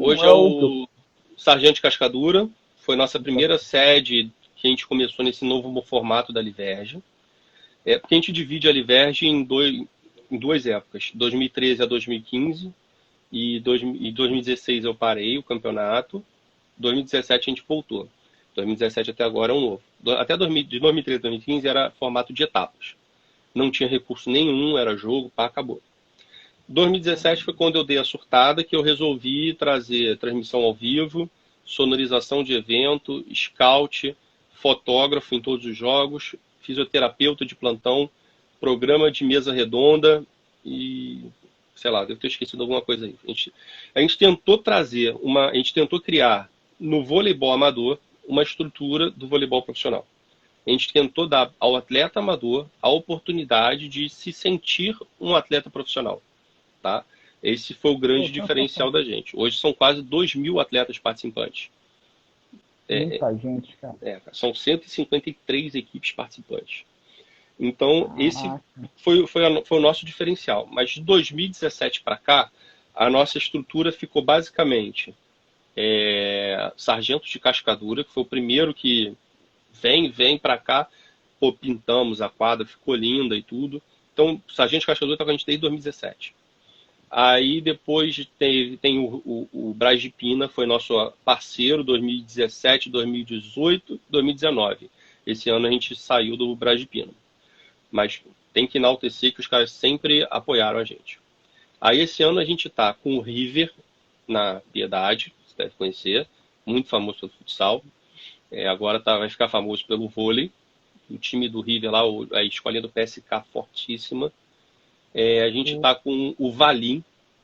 Hoje é o Sargento de Cascadura, foi nossa primeira sede que a gente começou nesse novo formato da Liverge. Porque a gente divide a Liverge em duas épocas, 2013 a 2015, e 2016 eu parei o campeonato, 2017 a gente voltou. 2017 até agora é um novo. Até de 2013 a 2015 era formato de etapas. Não tinha recurso nenhum, era jogo, acabou. 2017 foi quando eu dei a surtada, que eu resolvi trazer transmissão ao vivo, sonorização de evento, scout, fotógrafo em todos os jogos, fisioterapeuta de plantão, programa de mesa redonda e, sei lá, devo ter esquecido alguma coisa aí. A gente tentou criar no voleibol amador uma estrutura do voleibol profissional. A gente tentou dar ao atleta amador a oportunidade de se sentir um atleta profissional. Tá? Esse foi o grande diferencial da gente. Hoje são quase 2.000 atletas participantes.
Muita gente, cara.
São 153 equipes participantes. Então, esse foi o nosso diferencial. Mas de 2017 para cá, a nossa estrutura ficou basicamente Sargento de Cascadura, que foi o primeiro que vem para cá, pintamos a quadra, ficou linda e tudo. Então, o Sargento de Cascadura está com a gente desde 2017. Aí depois tem o Braz de Pina, foi nosso parceiro 2017, 2018, 2019. Esse ano a gente saiu do Braz de Pina. Mas tem que enaltecer que os caras sempre apoiaram a gente. Aí esse ano a gente está com o River na Piedade, você deve conhecer, muito famoso pelo futsal. Agora vai ficar famoso pelo vôlei. O time do River lá, a escolinha do PSK fortíssima. A gente está com o Valim,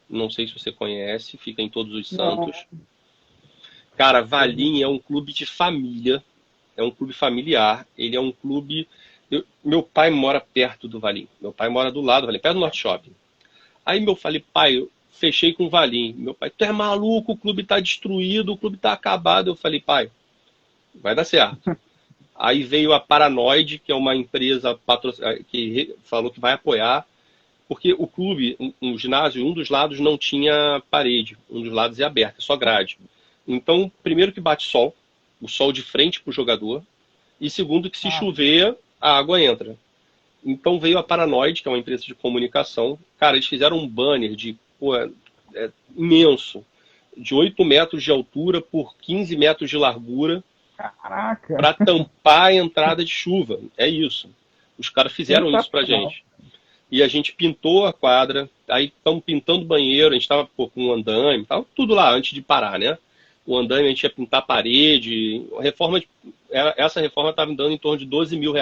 não sei se você conhece, fica em Todos os Santos. Cara, Valim é um clube de família, é um clube familiar, ele é um clube... Meu pai mora perto do Valim, meu pai mora do lado do Valim, perto do Norte Shopping. Aí eu falei, pai, eu fechei com o Valim. Meu pai, tu é maluco, o clube tá destruído, o clube tá acabado. Eu falei, pai, vai dar certo. Aí veio a Paranoide, que é uma empresa que falou que vai apoiar, porque o clube, o ginásio, um dos lados não tinha parede, um dos lados é aberto, é só grade. Então, primeiro que bate sol, o sol de frente para o jogador, e segundo que se chover, a água entra. Então veio a Paranoide, que é uma empresa de comunicação. Cara, eles fizeram um banner imenso, de 8 metros de altura por 15 metros de largura, para tampar a entrada de chuva. É isso. Os caras fizeram isso pra gente. E a gente pintou a quadra, aí estamos pintando o banheiro, a gente estava com um andaime, tava tudo lá antes de parar, né? O andaime a gente ia pintar a parede, essa reforma estava me dando em torno de R$12 mil.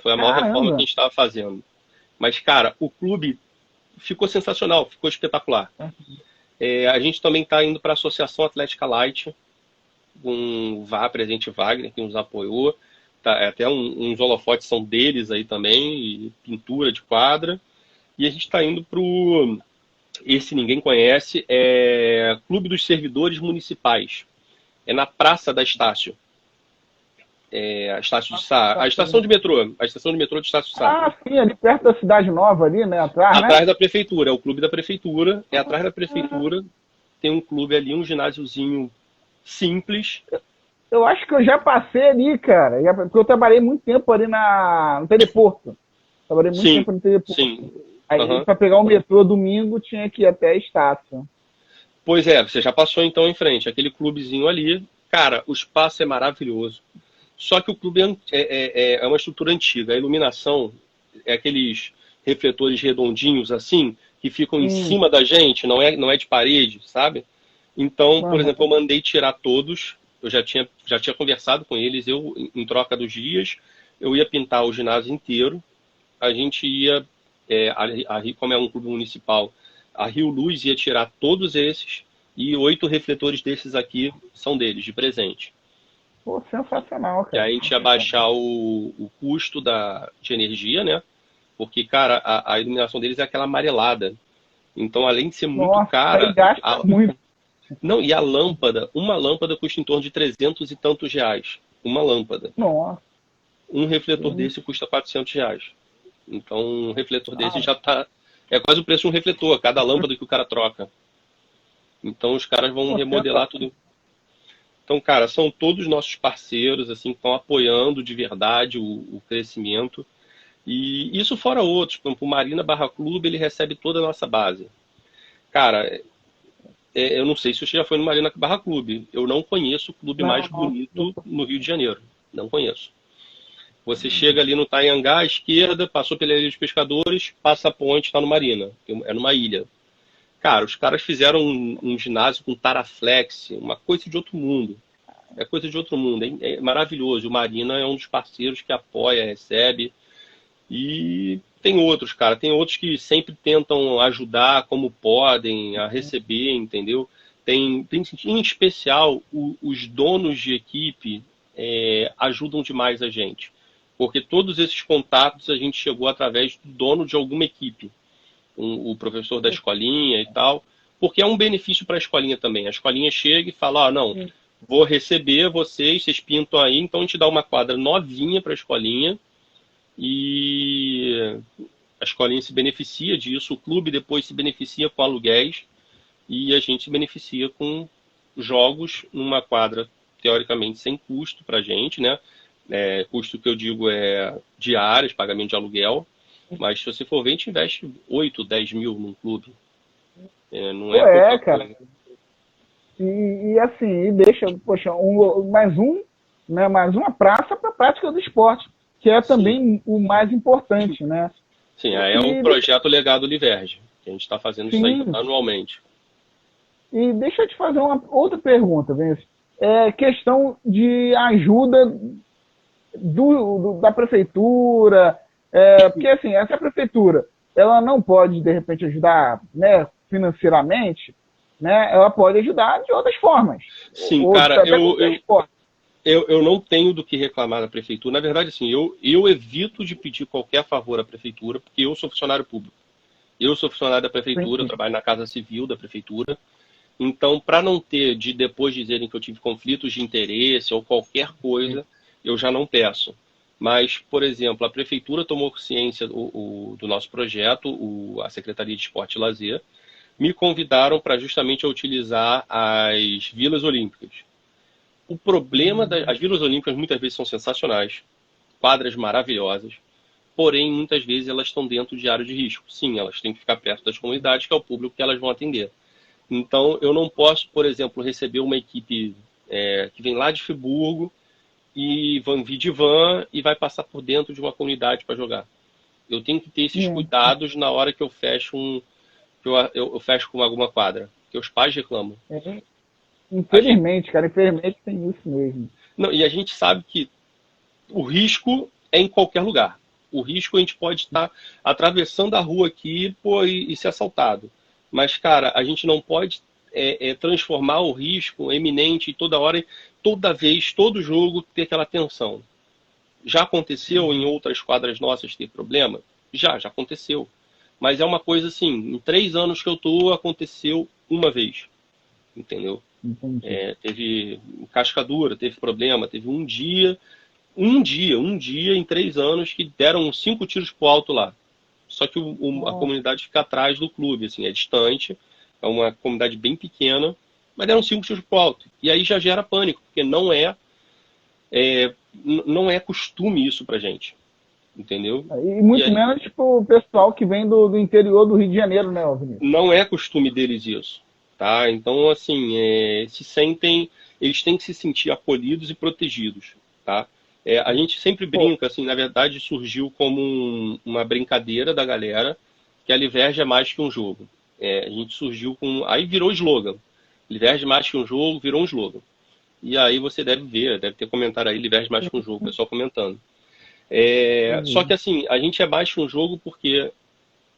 Foi a maior reforma que a gente estava fazendo. Mas, cara, o clube ficou sensacional, ficou espetacular. A gente também está indo para a Associação Atlética Light, com o Presidente Wagner, que nos apoiou. Até uns holofotes são deles aí também, e pintura de quadra. E a gente está indo para esse ninguém conhece, Clube dos Servidores Municipais. É na Praça da Estácio. A estação de metrô. A estação de metrô de Estácio Sá.
Sim, ali perto da Cidade Nova, ali, né?
Atrás da prefeitura. É o clube da prefeitura. Atrás da prefeitura. Tem um clube ali, um ginásiozinho simples.
Eu acho que eu já passei ali, cara. Porque eu trabalhei muito tempo ali no teleporto. Trabalhei muito
Sim,
tempo no teleporto.
sim.
Aí,
Aham.
pra pegar o metrô domingo, tinha que ir até a estátua.
Pois é, você já passou então em frente. Aquele clubezinho ali, cara, o espaço é maravilhoso. Só que o clube é uma estrutura antiga. A iluminação é aqueles refletores redondinhos assim, que ficam em
Sim.
cima da gente, não é de parede, sabe? Então, por exemplo,
Aham.
eu mandei tirar todos. Eu já tinha conversado com eles. Eu, em troca dos dias, eu ia pintar o ginásio inteiro. A gente ia, como é um clube municipal, a Rio Luz ia tirar todos esses e 8 refletores desses aqui são deles, de presente.
Pô, sensacional,
Que
cara.
aí a gente ia baixar o custo de energia, né? Porque, cara, a iluminação deles é aquela amarelada. Então, além de ser muito
Nossa, aí
cara,
gasta muito.
não, e a lâmpada, uma lâmpada custa em torno de 300 e tantos reais. Uma lâmpada.
Nossa.
Um refletor desse custa 400 reais. Então, um refletor desse
Ah,
já tá. É quase o preço de um refletor, cada lâmpada que o cara troca. Então, os caras vão
pô,
remodelar tudo. Então, cara, são todos nossos parceiros, assim, que estão apoiando de verdade o crescimento. E isso fora outros. Por exemplo, o Marina Barra Clube, ele recebe toda a nossa base. Cara, eu não sei se você já foi no Marina Barra Clube. Eu não conheço o clube mais
não, não.
bonito no Rio de Janeiro. Não conheço. Você chega ali no Taiangá, à esquerda, passou pela Ilha dos Pescadores, passa a ponte, está no Marina. É numa ilha. Cara, os caras fizeram um ginásio com Taraflex, uma coisa de outro mundo. É coisa de outro mundo, hein? É maravilhoso. O Marina é um dos parceiros que apoia, recebe. E tem outros, cara. Tem outros que sempre tentam ajudar como podem, a receber, entendeu? Tem em especial, os donos de equipe ajudam demais a gente. Porque todos esses contatos a gente chegou através do dono de alguma equipe, o professor da escolinha e tal, porque é um benefício para a escolinha também. A escolinha chega e fala: não, vou receber vocês pintam aí, então a gente dá uma quadra novinha para a escolinha e a escolinha se beneficia disso, o clube depois se beneficia com aluguéis e a gente se beneficia com jogos numa quadra teoricamente sem custo para a gente, né? Custo que eu digo é diárias, pagamento de aluguel, mas se você for ver, a gente investe 8, 10 mil num clube. Não
Pô,
é pouca
cara.
coisa.
E assim, e deixa, poxa, mais um, né, mais uma praça para a prática do esporte, que é
Sim,
também o mais importante, né?
sim, aí é um
E deixa,
projeto legado Liberge, que a gente está fazendo isso aí
sim,
anualmente.
e deixa eu te fazer uma outra pergunta, Vinci. É questão de ajuda da prefeitura, porque assim, essa prefeitura, ela não pode, de repente, ajudar, né, financeiramente, né, ela pode ajudar de outras formas,
Sim,
ou
cara,
até com transporte.
eu não tenho do que reclamar da prefeitura. Na verdade, assim, eu evito de pedir qualquer favor à prefeitura, porque eu sou funcionário público. Eu sou funcionário da prefeitura, eu
Sim,
trabalho na Casa Civil da prefeitura. Então, para não ter de depois dizerem que eu tive conflitos de interesse ou qualquer coisa, eu já não peço. Mas, por exemplo, a prefeitura tomou ciência do nosso projeto, a Secretaria de Esporte e Lazer, me convidaram para justamente utilizar as vilas olímpicas. O problema das Vilas Olímpicas muitas vezes são sensacionais, quadras maravilhosas, porém muitas vezes elas estão dentro de área de risco. Sim, elas têm que ficar perto das comunidades, que é o público que elas vão atender. Então eu não posso, por exemplo, receber uma equipe que vem lá de Friburgo e vão vir de van e vai passar por dentro de uma comunidade para jogar. Eu tenho que ter esses
sim.
cuidados na hora que eu fecho eu fecho com alguma quadra, porque os pais reclamam.
É,
A gente,
infelizmente, cara, infelizmente tem isso mesmo.
não, e a gente sabe que o risco é em qualquer lugar. O risco a gente pode estar atravessando a rua aqui pô, e ser assaltado. Mas, cara, a gente não pode transformar o risco eminente toda hora, toda vez, todo jogo ter aquela tensão. Já aconteceu em outras quadras nossas ter problema? Já aconteceu. Mas é uma coisa assim, em 3 anos que eu tô, aconteceu uma vez. Entendeu?
Entendi.
Teve cascadura, teve problema, teve um dia em 3 anos que deram 5 tiros pro alto lá. Só que a
Nossa,
comunidade fica atrás do clube, assim, é distante, é uma comunidade bem pequena, mas deram 5 tiros pro alto. E aí já gera pânico, porque não é não é costume isso pra gente, entendeu?
E muito menos tipo, o pessoal que vem do interior do Rio de Janeiro, né, Vinícius?
Não é costume deles isso, tá? Então, assim, eles têm que se sentir acolhidos e protegidos, tá? A gente sempre
Pô,
brinca, assim, na verdade surgiu como uma brincadeira da galera, que a Liverge é mais que um jogo. A gente surgiu com... Aí virou slogan. Liverge mais que um jogo, virou um slogan. E aí você deve ver, deve ter comentário aí, Liverge mais que um jogo, pessoal comentando. Só que assim, a gente é mais que um jogo porque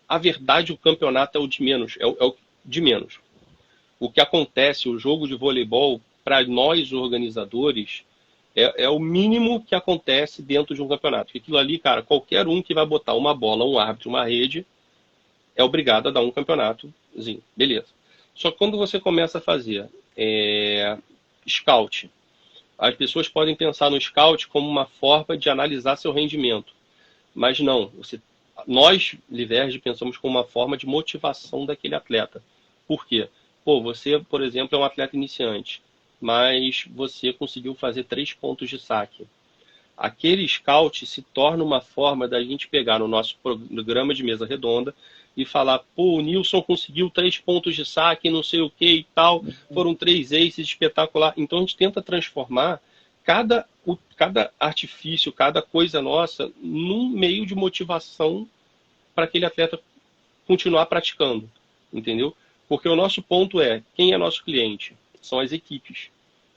a verdade, o campeonato é o de menos, é o de menos. O que acontece, o jogo de voleibol, para nós organizadores, é o mínimo que acontece dentro de um campeonato. Porque aquilo ali, cara, qualquer um que vai botar uma bola, um árbitro, uma rede, é obrigado a dar um campeonatozinho. Beleza. Só que quando você começa a fazer scout, as pessoas podem pensar no scout como uma forma de analisar seu rendimento. Mas não, nós, Liverge, pensamos como uma forma de motivação daquele atleta. Por quê? Pô, você, por exemplo, é um atleta iniciante, mas você conseguiu fazer 3 pontos de saque. Aquele scout se torna uma forma da gente pegar no nosso programa de mesa redonda e falar, pô, o Nilson conseguiu 3 pontos de saque, não sei o que e tal, foram 3 aces, espetacular. Então a gente tenta transformar cada artifício, cada coisa nossa, num meio de motivação para aquele atleta continuar praticando, entendeu? Porque o nosso ponto é, quem é nosso cliente? São as equipes.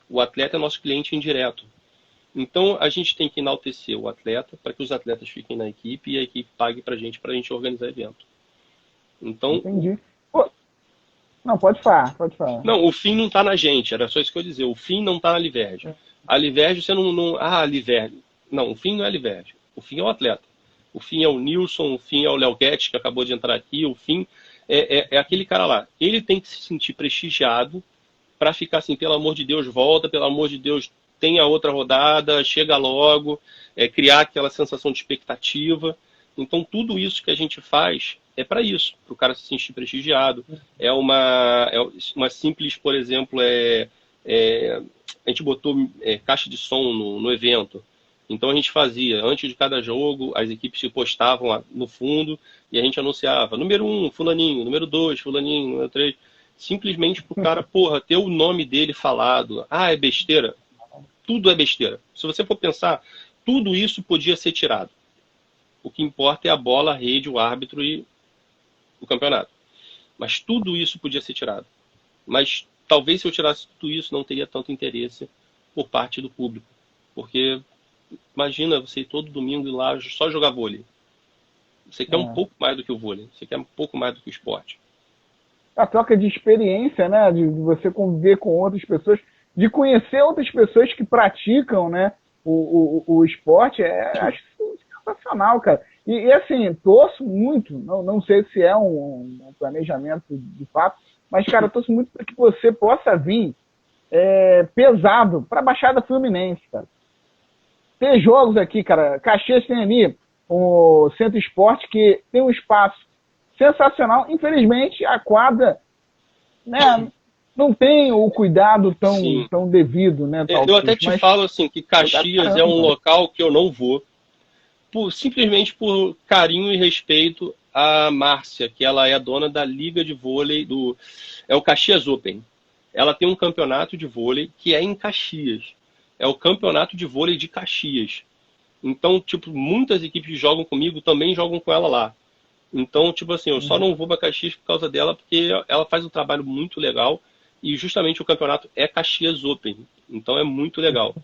O atleta é nosso cliente indireto. Então a gente tem que enaltecer o atleta para que os atletas fiquem na equipe e a equipe pague para a gente organizar evento. Então,
entendi. Pô, não, pode falar, pode falar.
não, o fim não está na gente, era só isso que eu ia dizer. O fim não está na Liverge. A Liverge você não. Ah, Liverge. Não, o fim não é a Liverge. O fim é o atleta. O fim é o Nilson, o fim é o Léo Guedes, que acabou de entrar aqui. O fim é aquele cara lá. Ele tem que se sentir prestigiado para ficar assim, pelo amor de Deus, volta, pelo amor de Deus, tem a outra rodada, chega logo, criar aquela sensação de expectativa. Então, tudo isso que a gente faz é para isso, para o cara se sentir prestigiado. É uma simples, por exemplo, a gente botou caixa de som no evento. Então a gente fazia, antes de cada jogo, as equipes se postavam lá no fundo e a gente anunciava número 1, fulaninho, número 2, fulaninho, número 3. Simplesmente pro cara, porra, ter o nome dele falado. Ah, é besteira? Tudo é besteira. Se você for pensar, tudo isso podia ser tirado. O que importa é a bola, a rede, o árbitro e o campeonato. Mas tudo isso podia ser tirado. Mas talvez se eu tirasse tudo isso, não teria tanto interesse por parte do público. Porque imagina você ir todo domingo ir lá só jogar vôlei. Você quer um pouco mais do que o vôlei. Você quer um pouco mais do que o esporte.
A troca de experiência, né? De você conviver com outras pessoas, de conhecer outras pessoas que praticam, né? O esporte, acho sensacional, cara. E assim, torço muito, não sei se é um planejamento de fato, mas, cara, eu torço muito para que você possa vir pesado para a Baixada Fluminense, cara. Ter jogos aqui, cara. Caxias tem ali o Centro Esporte, que tem um espaço sensacional. Infelizmente, a quadra, né, não tem o cuidado tão devido, né?
Eu até te falo assim que Caxias é um local que eu não vou, simplesmente por carinho e respeito a Márcia, que ela é a dona da liga de vôlei é o Caxias Open. Ela tem um campeonato de vôlei que é em Caxias. É o campeonato de vôlei de Caxias. Então, tipo, muitas equipes que jogam comigo também jogam com ela lá. Então, tipo assim, eu só não vou para Caxias por causa dela, porque ela faz um trabalho muito legal e justamente o campeonato é Caxias Open. Então é muito legal.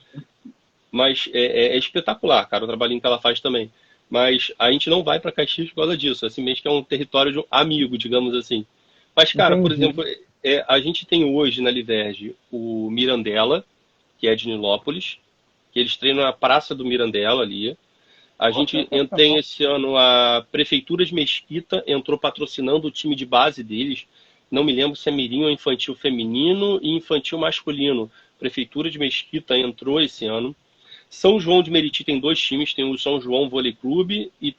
Mas é espetacular, cara, o trabalhinho que ela faz também. Mas a gente não vai para Caxias por causa disso. Assim mesmo que é um território de um amigo, digamos assim. Mas, cara, por exemplo, a gente tem hoje na Liverge o Mirandela, que é de Nilópolis, que eles treinam na Praça do Mirandela ali. A gente tem esse ano a Prefeitura de Mesquita, entrou patrocinando o time de base deles. Não me lembro se é mirim ou infantil feminino e infantil masculino. Prefeitura de Mesquita entrou esse ano. São João de Meriti tem 2 times, tem o São João Vôlei Clube e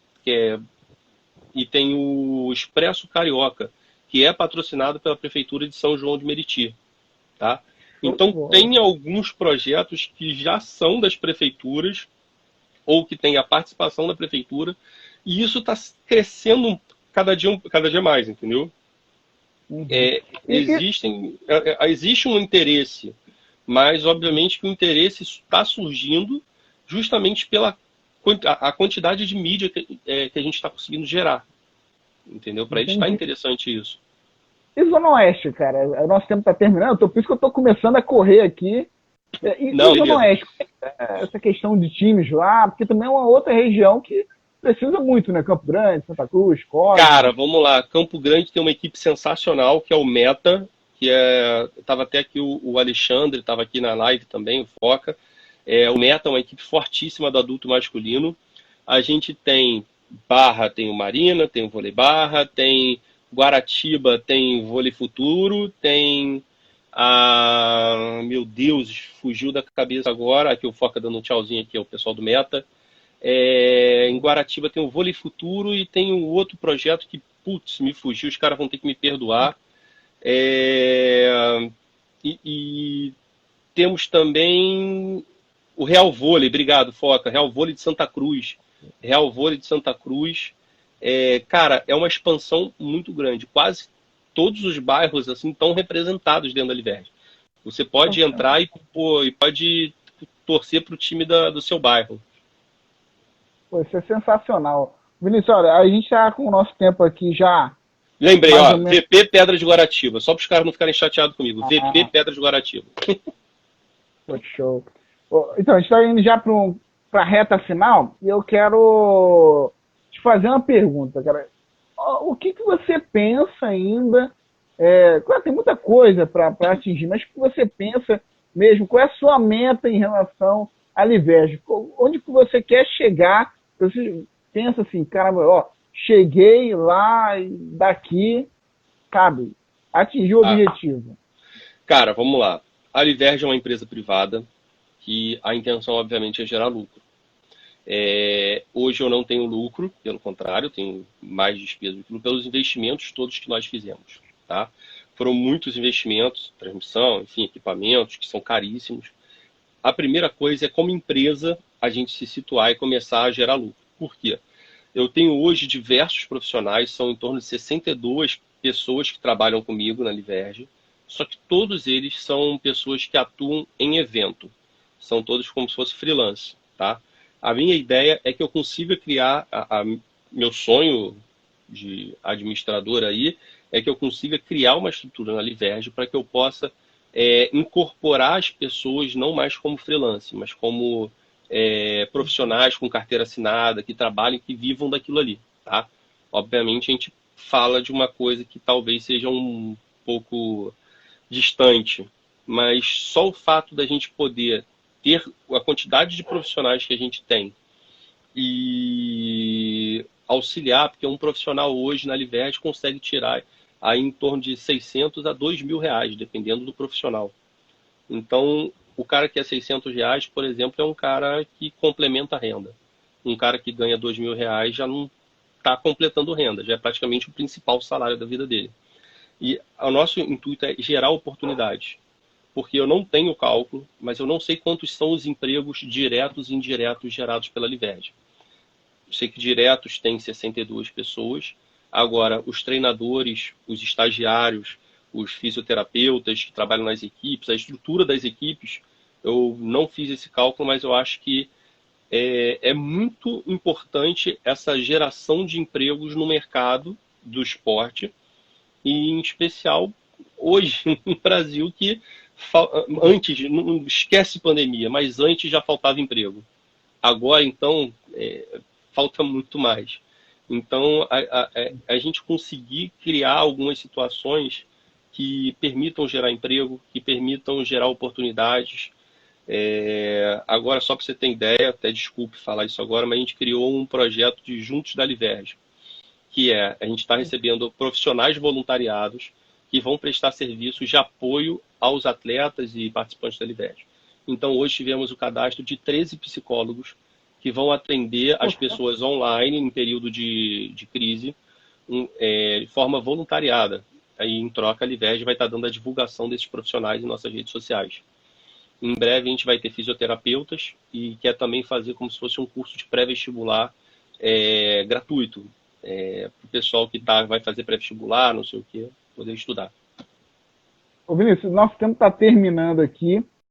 tem o Expresso Carioca, que é patrocinado pela Prefeitura de São João de Meriti. Tá? Então, tem alguns projetos que já são das prefeituras ou que tem a participação da prefeitura, e isso está crescendo cada dia mais, entendeu?
Uhum.
Existe um interesse, mas obviamente que o interesse está surgindo justamente pela a quantidade de mídia que a gente está conseguindo gerar, entendeu? Para eles está interessante isso.
E Zona Oeste, cara? O nosso tempo está terminando, por isso que eu estou começando a correr aqui. E Zona Oeste, essa questão de times lá, porque também é uma outra região que precisa muito, né? Campo Grande, Santa Cruz, Córdoba.
Cara, vamos lá. Campo Grande tem uma equipe sensacional, que é o Meta, que tava até aqui o Alexandre, estava aqui na live também, o Foca. O Meta é uma equipe fortíssima do adulto masculino. A gente tem Barra, tem o Marina, tem o Vôlei Barra, tem Guaratiba, tem Vôlei Futuro, tem meu Deus, fugiu da cabeça agora. Aqui o Foca dando um tchauzinho aqui, é o pessoal do Meta. Em Guaratiba tem o Vôlei Futuro e tem um outro projeto que, putz, me fugiu, os caras vão ter que me perdoar. E temos também o Real Vôlei, obrigado, Foca, Real Vôlei de Santa Cruz. Real Vôlei de Santa Cruz. Cara, é uma expansão muito grande. Quase todos os bairros assim estão representados dentro da Liverge. Você pode entrar e pode torcer para o time do seu bairro.
Pô, isso é sensacional. Vinícius, olha, a gente está com o nosso tempo aqui já.
Lembrei, VP Pedra de Guaratiba. Só para os caras não ficarem chateados comigo. VP Pedra de Guaratiba.
Pô, show. Então, a gente está indo já para a reta final e eu quero te fazer uma pergunta, cara. O que você pensa ainda? Claro, tem muita coisa para atingir, mas o que você pensa mesmo? Qual é a sua meta em relação à Liverge? Onde que você quer chegar? Você pensa assim, caramba, cheguei lá e daqui, sabe, atingi o objetivo.
Cara, vamos lá. A Liverge é uma empresa privada que a intenção, obviamente, é gerar lucro. Hoje eu não tenho lucro, pelo contrário, tenho mais despesa do que pelos investimentos todos que nós fizemos. Tá? Foram muitos investimentos, transmissão, enfim, equipamentos que são caríssimos. A primeira coisa é, como empresa, a gente se situar e começar a gerar lucro. Por quê? Eu tenho hoje diversos profissionais, são em torno de 62 pessoas que trabalham comigo na Liverge, só que todos eles são pessoas que atuam em evento. São todos como se fosse freelance, tá? A minha ideia é que eu consiga criar, meu sonho de administrador aí, é que eu consiga criar uma estrutura na Liverge para que eu possa incorporar as pessoas não mais como freelance, mas como profissionais com carteira assinada, que trabalhem, que vivam daquilo ali, tá? Obviamente a gente fala de uma coisa que talvez seja um pouco distante, mas só o fato da gente poder ter a quantidade de profissionais que a gente tem e auxiliar, porque um profissional hoje na Liverge consegue tirar aí em torno de 600 a 2 mil reais, dependendo do profissional. Então, o cara que é 600 reais, por exemplo, é um cara que complementa a renda. Um cara que ganha 2 mil reais já não está completando renda, já é praticamente o principal salário da vida dele. E o nosso intuito é gerar oportunidades, porque eu não tenho cálculo, mas eu não sei quantos são os empregos diretos e indiretos gerados pela Liverge. Eu sei que diretos tem 62 pessoas. Agora, os treinadores, os estagiários, os fisioterapeutas que trabalham nas equipes, a estrutura das equipes, eu não fiz esse cálculo, mas eu acho que é muito importante essa geração de empregos no mercado do esporte, e em especial hoje no Brasil, que antes, não esquece pandemia, mas antes já faltava emprego. Agora, então, falta muito mais. Então, a gente conseguir criar algumas situações que permitam gerar emprego, que permitam gerar oportunidades. Agora, só para você ter ideia, até desculpe falar isso agora, mas a gente criou um projeto de Juntos da Liverge, que a gente está recebendo profissionais voluntariados que vão prestar serviços de apoio aos atletas e participantes da Liverge. Então, hoje tivemos o cadastro de 13 psicólogos que vão atender as pessoas online em período de crise de forma voluntariada. Aí, em troca, a Livege vai estar dando a divulgação desses profissionais em nossas redes sociais. Em breve a gente vai ter fisioterapeutas e quer também fazer como se fosse um curso de pré-vestibular gratuito, para o pessoal que vai fazer pré-vestibular, não sei o que, poder estudar.
Ô Vinícius, nosso tempo está terminando aqui.